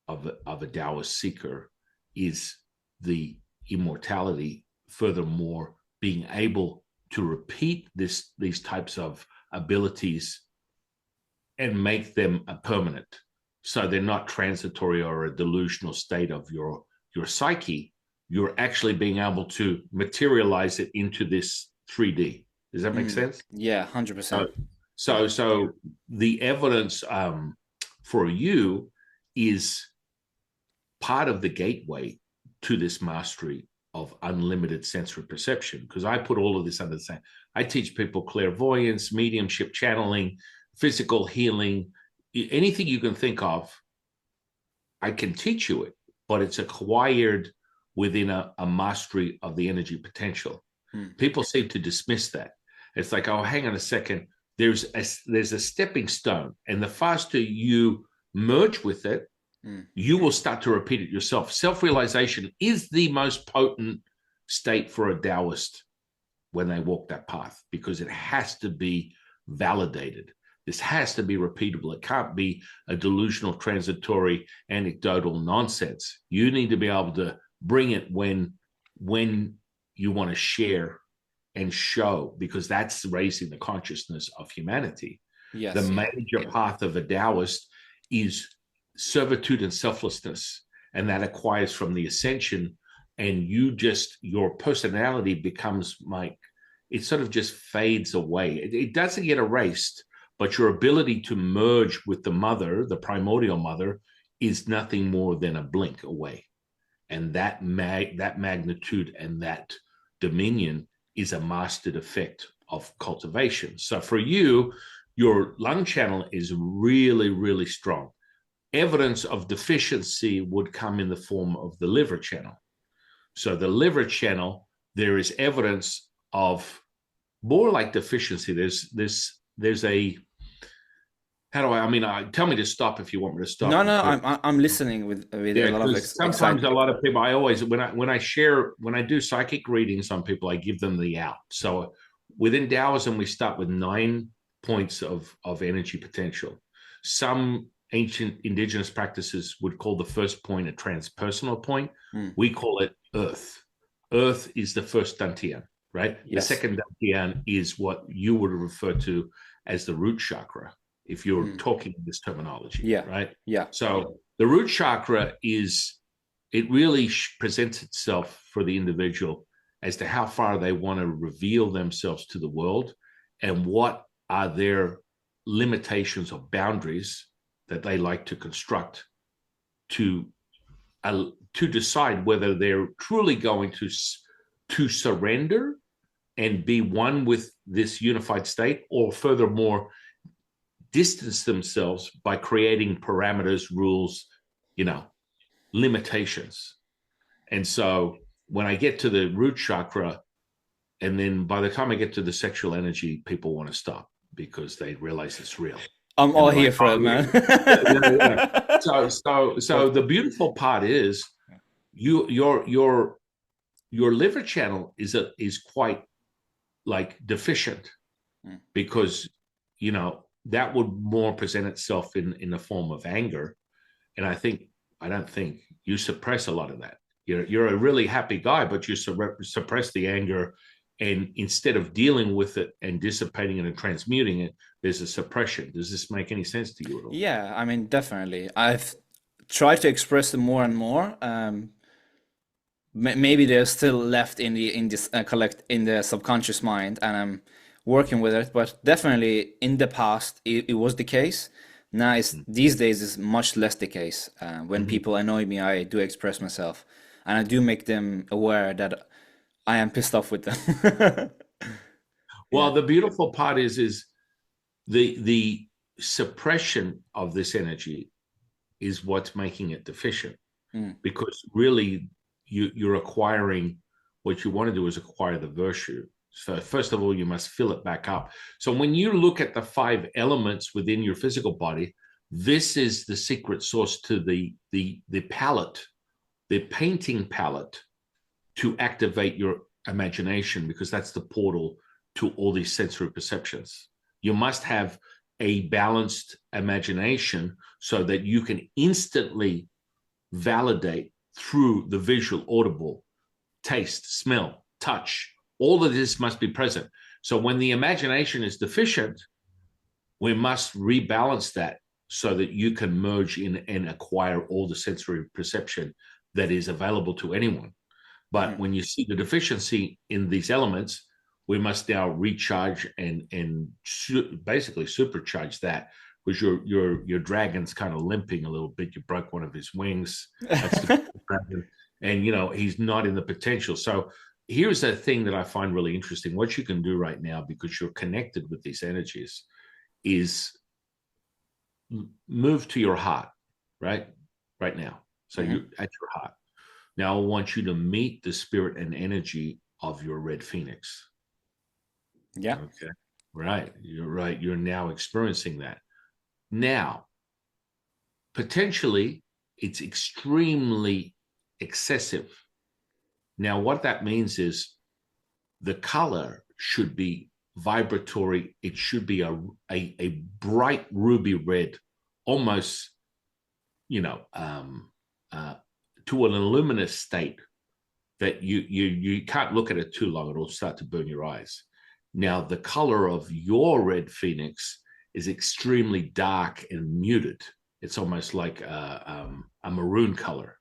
of a Taoist seeker is the immortality. Furthermore, being able to repeat these types of abilities and make them a permanent, so they're not transitory or a delusional state of your psyche. You're actually being able to materialize it into this 3D. Does that make Mm. sense? Yeah, Uh, 100%. Yeah. so the evidence for you is part of the gateway to this mastery of unlimited sensory perception. Because I put all of this under the same. I teach people clairvoyance, mediumship, channeling, physical healing, anything you can think of. I can teach you it, but it's acquired within a mastery of the energy potential. Mm. People seem to dismiss that. It's like, oh, hang on a second. There's a stepping stone, and the faster you merge with it, Mm. you will start to repeat it yourself. Self-realization is the most potent state for a Taoist when they walk that path, because it has to be validated. This has to be repeatable. It can't be a delusional, transitory, anecdotal nonsense. You need to be able to bring it when you want to share and show, because that's raising the consciousness of humanity. The Yes, yeah. major path of a Taoist is servitude and selflessness, and that acquires from the ascension. And your personality becomes it sort of just fades away. It doesn't get erased, but your ability to merge with the mother, the primordial mother, is nothing more than a blink away. And that magnitude and that dominion is a mastered effect of cultivation. So for you, your lung channel is really, really strong. Evidence of deficiency would come in the form of the liver channel. So the liver channel, there is evidence of more like deficiency. There's a how do I mean, tell me to stop if you want me to stop. No, no, I'm listening with a Yeah, lot of because sometimes a excitement. lot of people, I always when I do psychic readings on people, I give them the out. So within Taoism, we start with 9 points of energy potential. Some ancient indigenous practices would call the first point a transpersonal point. Mm. We call it earth. Earth is the first dantian, right? The Yes. second dantian is what you would refer to as the root chakra, if you're Mm. talking in this terminology, Yeah. right? Yeah. So the root chakra it really presents itself for the individual as to how far they want to reveal themselves to the world and what are their limitations or boundaries that they like to construct to to decide whether they're truly going to surrender and be one with this unified state, or furthermore, distance themselves by creating parameters, rules, limitations. And so when I get to the root chakra, and then by the time I get to the sexual energy, people want to stop because they realize it's real. I'm all here for it, man. So the beautiful part is your liver channel is quite like deficient, because that would more present itself in the form of anger. And I don't think you suppress a lot of that. You're a really happy guy, but you suppress the anger, and instead of dealing with it and dissipating it and transmuting it, there's a suppression. Does this make any sense to you at all? Yeah, I mean, definitely. I've tried to express them more and more. Maybe they're still left in the subconscious mind, and I'm working with it. But definitely, in the past, it was the case. Now, these days, is much less the case. When people annoy me, I do express myself, and I do make them aware that I am pissed off with them. Well, the beautiful part is the suppression of this energy is what's making it deficient, because really you're acquiring what you want to do is acquire the virtue. So first of all, you must fill it back up. So when you look at the 5 elements within your physical body, this is the secret source to the palette, the painting palette, to activate your imagination, because that's the portal to all these sensory perceptions. You must have a balanced imagination so that you can instantly validate through the visual, audible, taste, smell, touch. All of this must be present. So when the imagination is deficient, we must rebalance that so that you can merge in and acquire all the sensory perception that is available to anyone. But when you see the deficiency in these elements, we must now recharge and basically supercharge that, because your dragon's kind of limping a little bit. You broke one of his wings. That's the dragon, and he's not in the potential. So here's the thing that I find really interesting. What you can do right now, because you're connected with these energies, is move to your heart, right now. So you're at your heart. Now I want you to meet the spirit and energy of your red phoenix. Yeah. Okay. Right. You're right. You're now experiencing that. Now, potentially, it's extremely excessive. Now, what that means is the color should be vibratory. It should be a bright ruby red, almost, to an luminous state that you can't look at it too long. It'll start to burn your eyes. Now, the color of your red phoenix is extremely dark and muted. It's almost like a maroon color.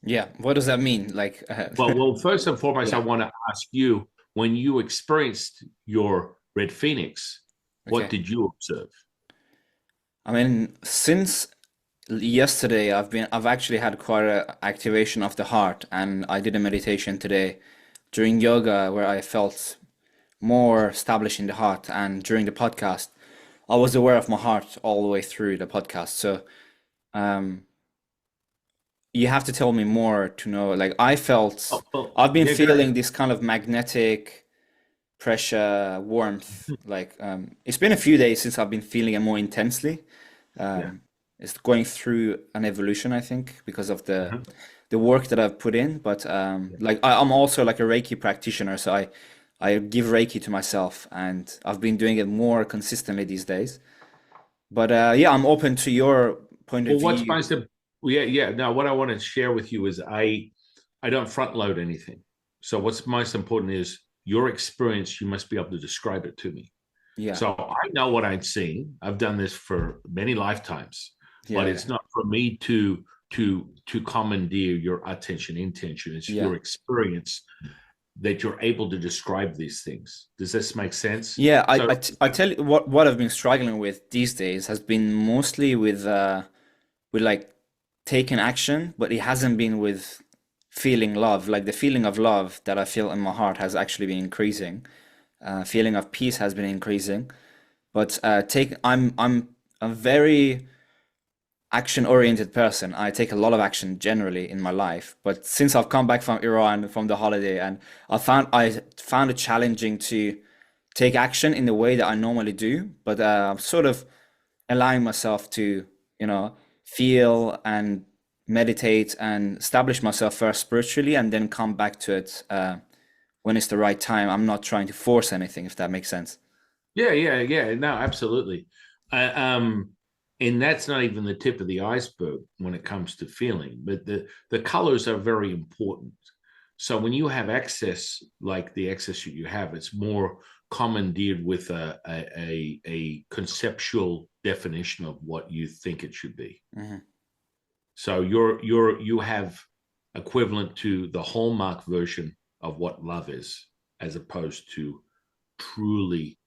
Yeah. What does that mean? Like, well, first and foremost, Yeah. I want to ask you, when you experienced your red phoenix, what Okay. did you observe? I mean, since yesterday, I've actually had quite a activation of the heart, and I did a meditation today during yoga where I felt more established in the heart, and during the podcast, I was aware of my heart all the way through the podcast. So, um, you have to tell me more to know. Like, Well, I've been yeah, go feeling ahead. this kind of magnetic pressure, warmth. Like, it's been a few days since I've been feeling it more intensely. Yeah. It's going through an evolution, I think, because of the Uh-huh. the work that I've put in. But like, I'm also like a Reiki practitioner, so I give Reiki to myself, and I've been doing it more consistently these days. But yeah, I'm open to your point of Well, what's view. most yeah. Now, what I want to share with you is I don't front load anything. So what's most important is your experience. You must be able to describe it to me. Yeah, So I know what I'm seeing. I've done this for many lifetimes, but yeah, it's yeah, not for me to commandeer your attention, intention. It's yeah. your experience that you're able to describe these things. Does this make sense? Yeah, So I tell you what I've been struggling with these days has been mostly with like taking action, but it hasn't been with feeling love, like the feeling of love that I feel in my heart has actually been increasing. Feeling of peace has been increasing. But I'm a very action-oriented person. I take a lot of action generally in my life. But since I've come back from Iran from the holiday, and I found it challenging to take action in the way that I normally do. But I'm sort of allowing myself to, you know, feel and meditate and establish myself first spiritually, and then come back to it when it's the right time. I'm not trying to force anything, if that makes sense. Yeah. No, absolutely. Uh, um, and that's not even the tip of the iceberg when it comes to feeling, but the colors are very important. So when you have excess, like the excess that you have, it's more commandeered with a conceptual definition of what you think it should be. Hmm. So you have equivalent to the hallmark version of what love is, as opposed to truly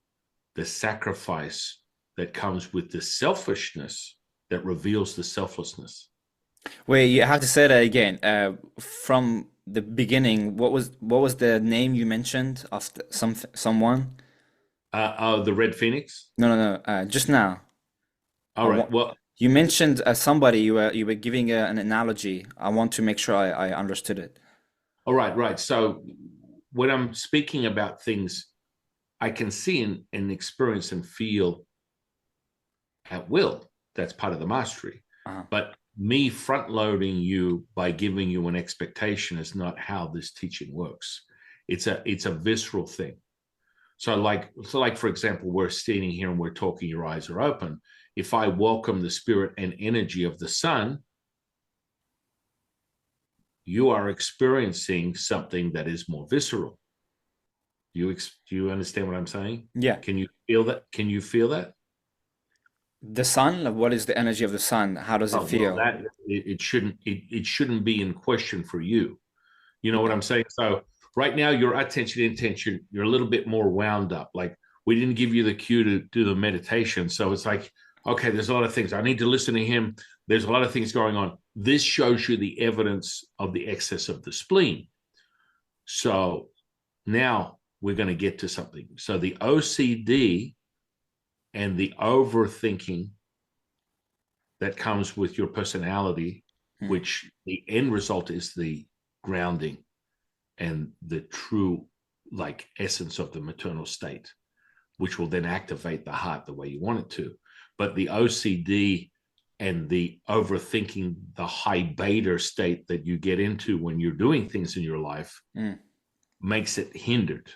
the sacrifice that comes with the selfishness that reveals the selflessness. Wait, you have to say that again. From the beginning, what was the name you mentioned of someone? The Red Phoenix. No, no, no. Just now. I All right. want, Well, you mentioned somebody. You were giving an analogy. I want to make sure I understood it. all right, right. So when I'm speaking about things, I can see and experience and feel at will. That's part of the mastery. Uh-huh. But me front loading you by giving you an expectation is not how this teaching works. It's a visceral thing. So like for example, we're standing here and we're talking, your eyes are open. If I welcome the spirit and energy of the sun, you are experiencing something that is more visceral. Do you understand what I'm saying? Yeah. Can you feel that? Can you feel that? The sun, like, what is the energy of the sun? How does it Oh well, feel? that it shouldn't be in question for you. You know what Okay. I'm saying? So right now, your attention intention, you're a little bit more wound up. Like we didn't give you the cue to do the meditation, so it's like, okay, there's a lot of things I need to listen to him. There's a lot of things going on. This shows you the evidence of the excess of the spleen. So now we're going to get to something. So the OCD and the overthinking that comes with your personality, Hmm. which the end result is the grounding and the true like essence of the maternal state, which will then activate the heart the way you want it to. But the OCD and the overthinking, the high beta state that you get into when you're doing things in your life Hmm. makes it hindered.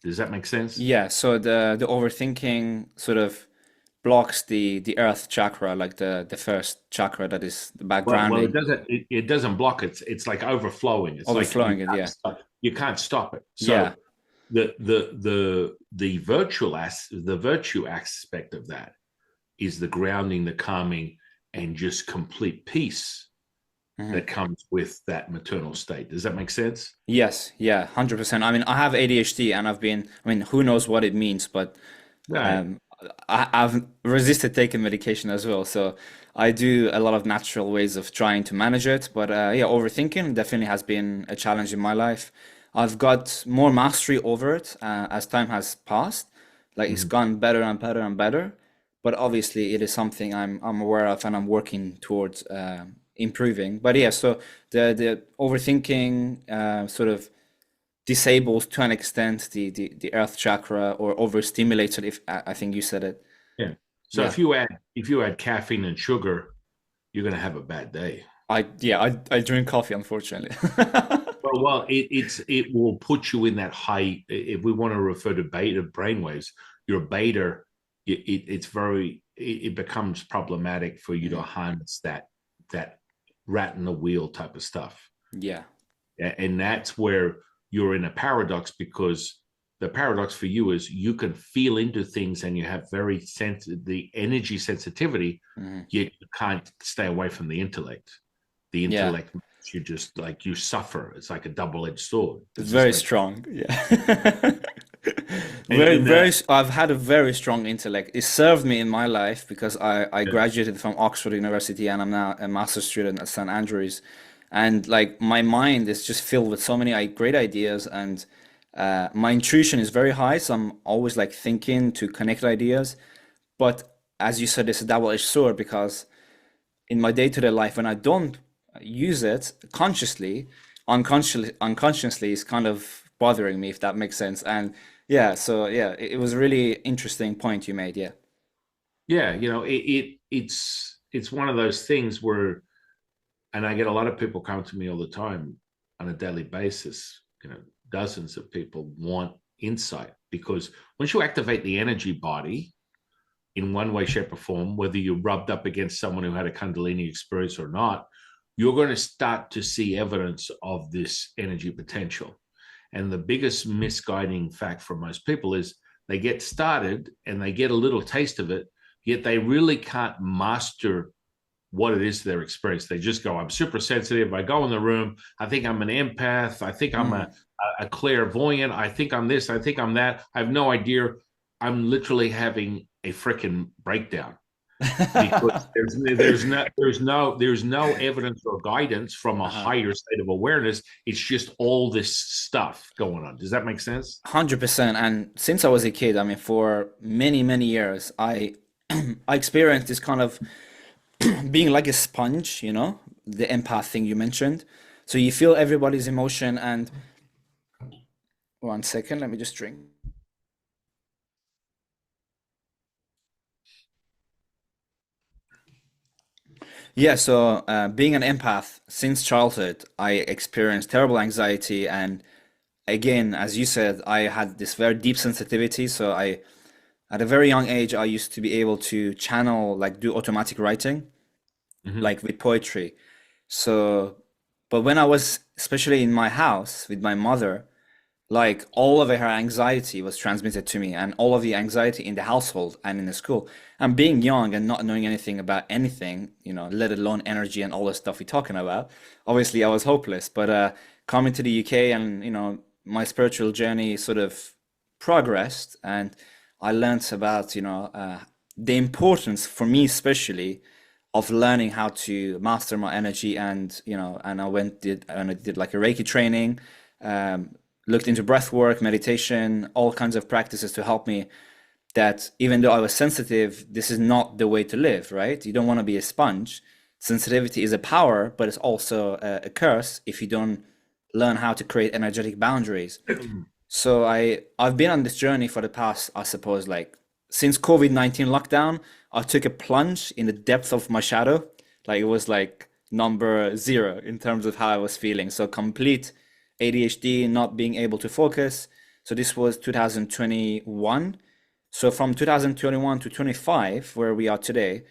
Does that make sense? Yeah, so the overthinking sort of blocks the earth chakra, like the first chakra that is the Well, it backgrounding, doesn't. It doesn't block it. It's like overflowing. It's like overflowing it. Yeah. you can't stop it. Yeah. So the virtue aspect of that is the grounding, the calming, and just complete peace Hmm. that comes with that maternal state. Does that make sense? Yes, yeah, 100%. I mean, I have ADHD and I mean, who knows what it means, but Right. um, I've resisted taking medication as well. So I do a lot of natural ways of trying to manage it. But yeah, overthinking definitely has been a challenge in my life. I've got more mastery over it as time has passed. Like it's Mhm. gone better and better and better. But obviously, it is something I'm aware of and I'm working towards improving. But yeah, so the overthinking sort of disables to an extent the earth chakra or overstimulates it, if I think you said it. Yeah. So Yeah. if you add caffeine and sugar, you're going to have a bad day. I drink coffee, unfortunately. It will put you in that high. If we want to refer to beta brainwaves, your beta, it becomes problematic for you to Mhm. harness that rat in the wheel type of stuff, Yeah. and that's where you're in a paradox, because the paradox for you is you can feel into things and you have very the energy sensitivity, Mhm. yet you can't stay away from the intellect. The Yeah. intellect, you just like you suffer. It's like a double-edged sword. It's Does this very make strong. Yeah. Very, and very, I've had a very strong intellect. It served me in my life because I yeah. graduated from Oxford University and I'm now a master's student at St. Andrews. And like my mind is just filled with so many great ideas, and my intuition is very high, so I'm always like thinking to connect ideas. But as you said, it's a double-edged sword because in my day-to-day life, when I don't use it consciously, unconsciously, it's kind of bothering me, if that makes sense. And yeah, so yeah, it was a really interesting point you made. Yeah. Yeah, it's one of those things where, and I get a lot of people come to me all the time on a daily basis. Dozens of people want insight because once you activate the energy body in one way, shape, or form, whether you're rubbed up against someone who had a Kundalini experience or not, you're going to start to see evidence of this energy potential. And the biggest misguiding fact for most people is they get started and they get a little taste of it, yet they really can't master what it is they're experiencing. They just go, I'm super sensitive. I go in the room. I think I'm an empath. I think I'm Mm. a clairvoyant. I think I'm this. I think I'm that. I have no idea. I'm literally having a freaking breakdown because there's no evidence or guidance from a Uh-huh. higher state of awareness. It's just all this stuff going on. Does that make sense? 100%. And since I was a kid, I mean, for many, many years, I I experienced this kind of being like a sponge, the empath thing you mentioned. So you feel everybody's emotion. And one second, let me just drink. Yeah, so being an empath since childhood, I experienced terrible anxiety. And again, as you said, I had this very deep sensitivity. So at a very young age, I used to be able to channel, like do automatic writing, Mm-hmm. like with poetry. So, but when I was especially in my house with my mother, like all of her anxiety was transmitted to me, and all of the anxiety in the household and in the school. And being young and not knowing anything about anything, let alone energy and all the stuff we're talking about, obviously I was hopeless. But coming to the UK, and my spiritual journey sort of progressed, and I learned about the importance for me especially of learning how to master my energy. And and I did like a Reiki training, um, looked into breath work, meditation, all kinds of practices to help me, that even though I was sensitive, this is not the way to live, right? You don't want to be a sponge. Sensitivity is a power, but it's also a curse if you don't learn how to create energetic boundaries. So I've been on this journey for the past, I suppose, like since COVID-19 lockdown, I took a plunge in the depth of my shadow. Like it was like number zero in terms of how I was feeling. So complete ADHD, not being able to focus. So this was 2021. So from 2021 to 25, where we are today,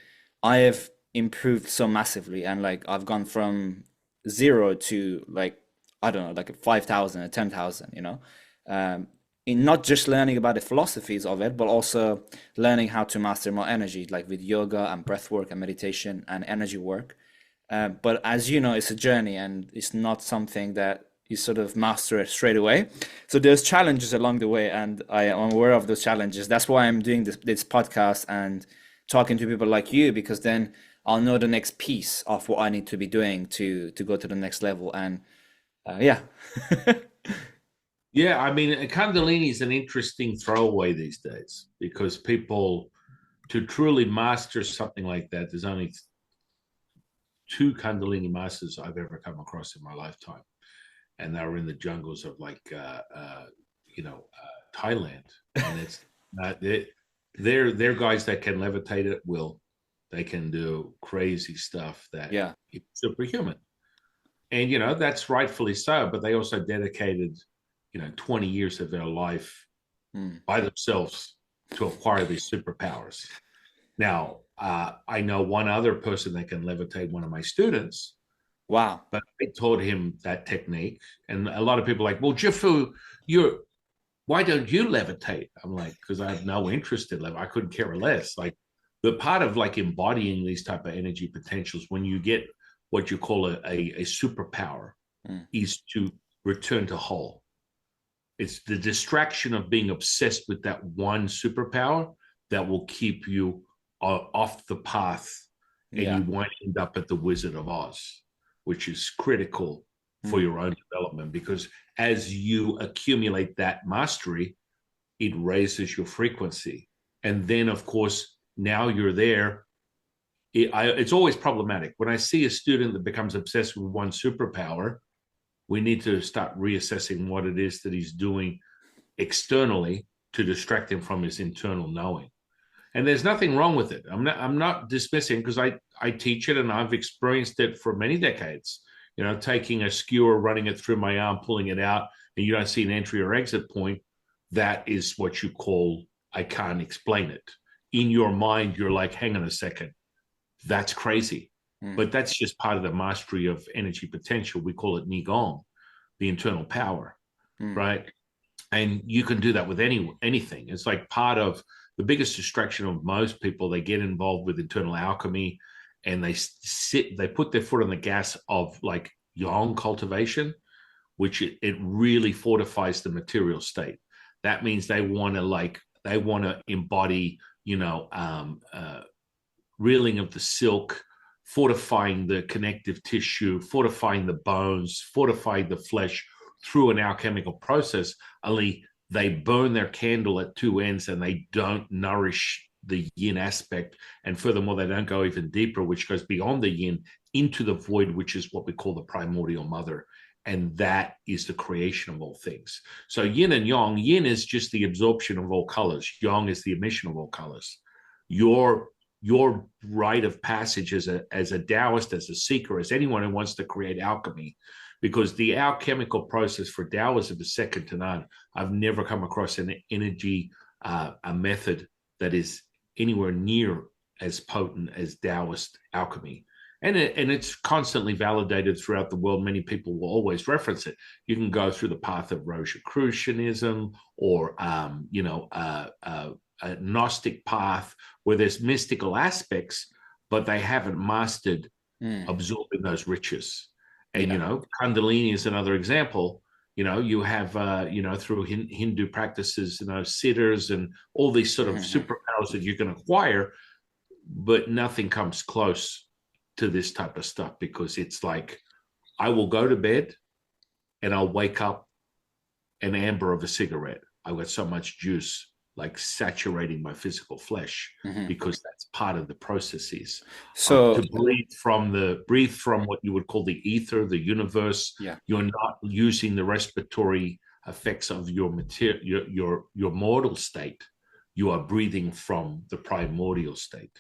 I have improved so massively. And like I've gone from zero to like, I don't know, like 5,000 or 10,000, um, in not just learning about the philosophies of it, but also learning how to master more energy, like with yoga and breath work and meditation and energy work. But as you know, it's a journey, and it's not something that you sort of master it straight away. So there's challenges along the way, and I am aware of those challenges. That's why I'm doing this podcast and talking to people like you, because then I'll know the next piece of what I need to be doing to go to the next level. And yeah. Yeah, I mean, a Kundalini is an interesting throwaway these days because people, to truly master something like that, there's only two Kundalini masters I've ever come across in my lifetime, and they were in the jungles of Thailand, and it's not they're guys that can levitate at will. They can do crazy stuff that Yeah. is superhuman, and that's rightfully so. But they also dedicated 20 years of their life Mm. by themselves to acquire these superpowers. Now, I know one other person that can levitate, one of my students, Wow. but I taught him that technique. And a lot of people are like, well, Jifu, why don't you levitate? I'm like, because I have no interest in levitation. I couldn't care less. Like the part of like embodying these type of energy potentials, when you get what you call a superpower, Mm. is to return to whole. It's the distraction of being obsessed with that one superpower that will keep you off the path, and Yeah. you won't end up at the Wizard of Oz. which is critical for your own development, because as you accumulate that mastery, it raises your frequency. And then, of course, now you're there. It's always problematic. When I see a student that becomes obsessed with one superpower, we need to start reassessing what it is that he's doing externally to distract him from his internal knowing. And there's nothing wrong with it. I'm not dismissing, because I teach it and I've experienced it for many decades. You know, taking a skewer, running it through my arm, pulling it out, and you don't see an entry or exit point. That is what you call, I can't explain it. In your mind, you're like, hang on a second, that's crazy. But that's just part of the mastery of energy potential. We call it Nigong, the internal power, right? And you can do that with anything. It's like part of the biggest distraction of most people. They get involved with internal alchemy, and they put their foot on the gas of like yang cultivation, which it really fortifies the material state. That means they want to embody, reeling of the silk, fortifying the connective tissue, fortifying the bones, fortifying the flesh through an alchemical process. Only they burn their candle at two ends and they don't nourish the yin aspect. And furthermore, they don't go even deeper, which goes beyond the yin into the void, which is what we call the primordial mother. And that is the creation of all things. So yin and yang, yin is just the absorption of all colors. Yang is the emission of all colors. Your rite of passage as a Taoist, as a seeker, as anyone who wants to create alchemy, because the alchemical process for Taoism is second to none. I've never come across an energy, a method that is anywhere near as potent as Taoist alchemy. And it's constantly validated throughout the world. Many people will always reference it. You can go through the path of Rosicrucianism or, a Gnostic path where there's mystical aspects, but they haven't mastered absorbing those riches. And, Kundalini is another example. You have, through Hindu practices, siddhas and all these sort of superpowers that you can acquire, but nothing comes close to this type of stuff, because it's like, I will go to bed and I'll wake up an amber of a cigarette. I've got so much juice like saturating my physical flesh, because that's part of the processes. So to breathe from what you would call the ether, the universe. You're not using the respiratory effects of your material, your mortal state. You are breathing from the primordial state.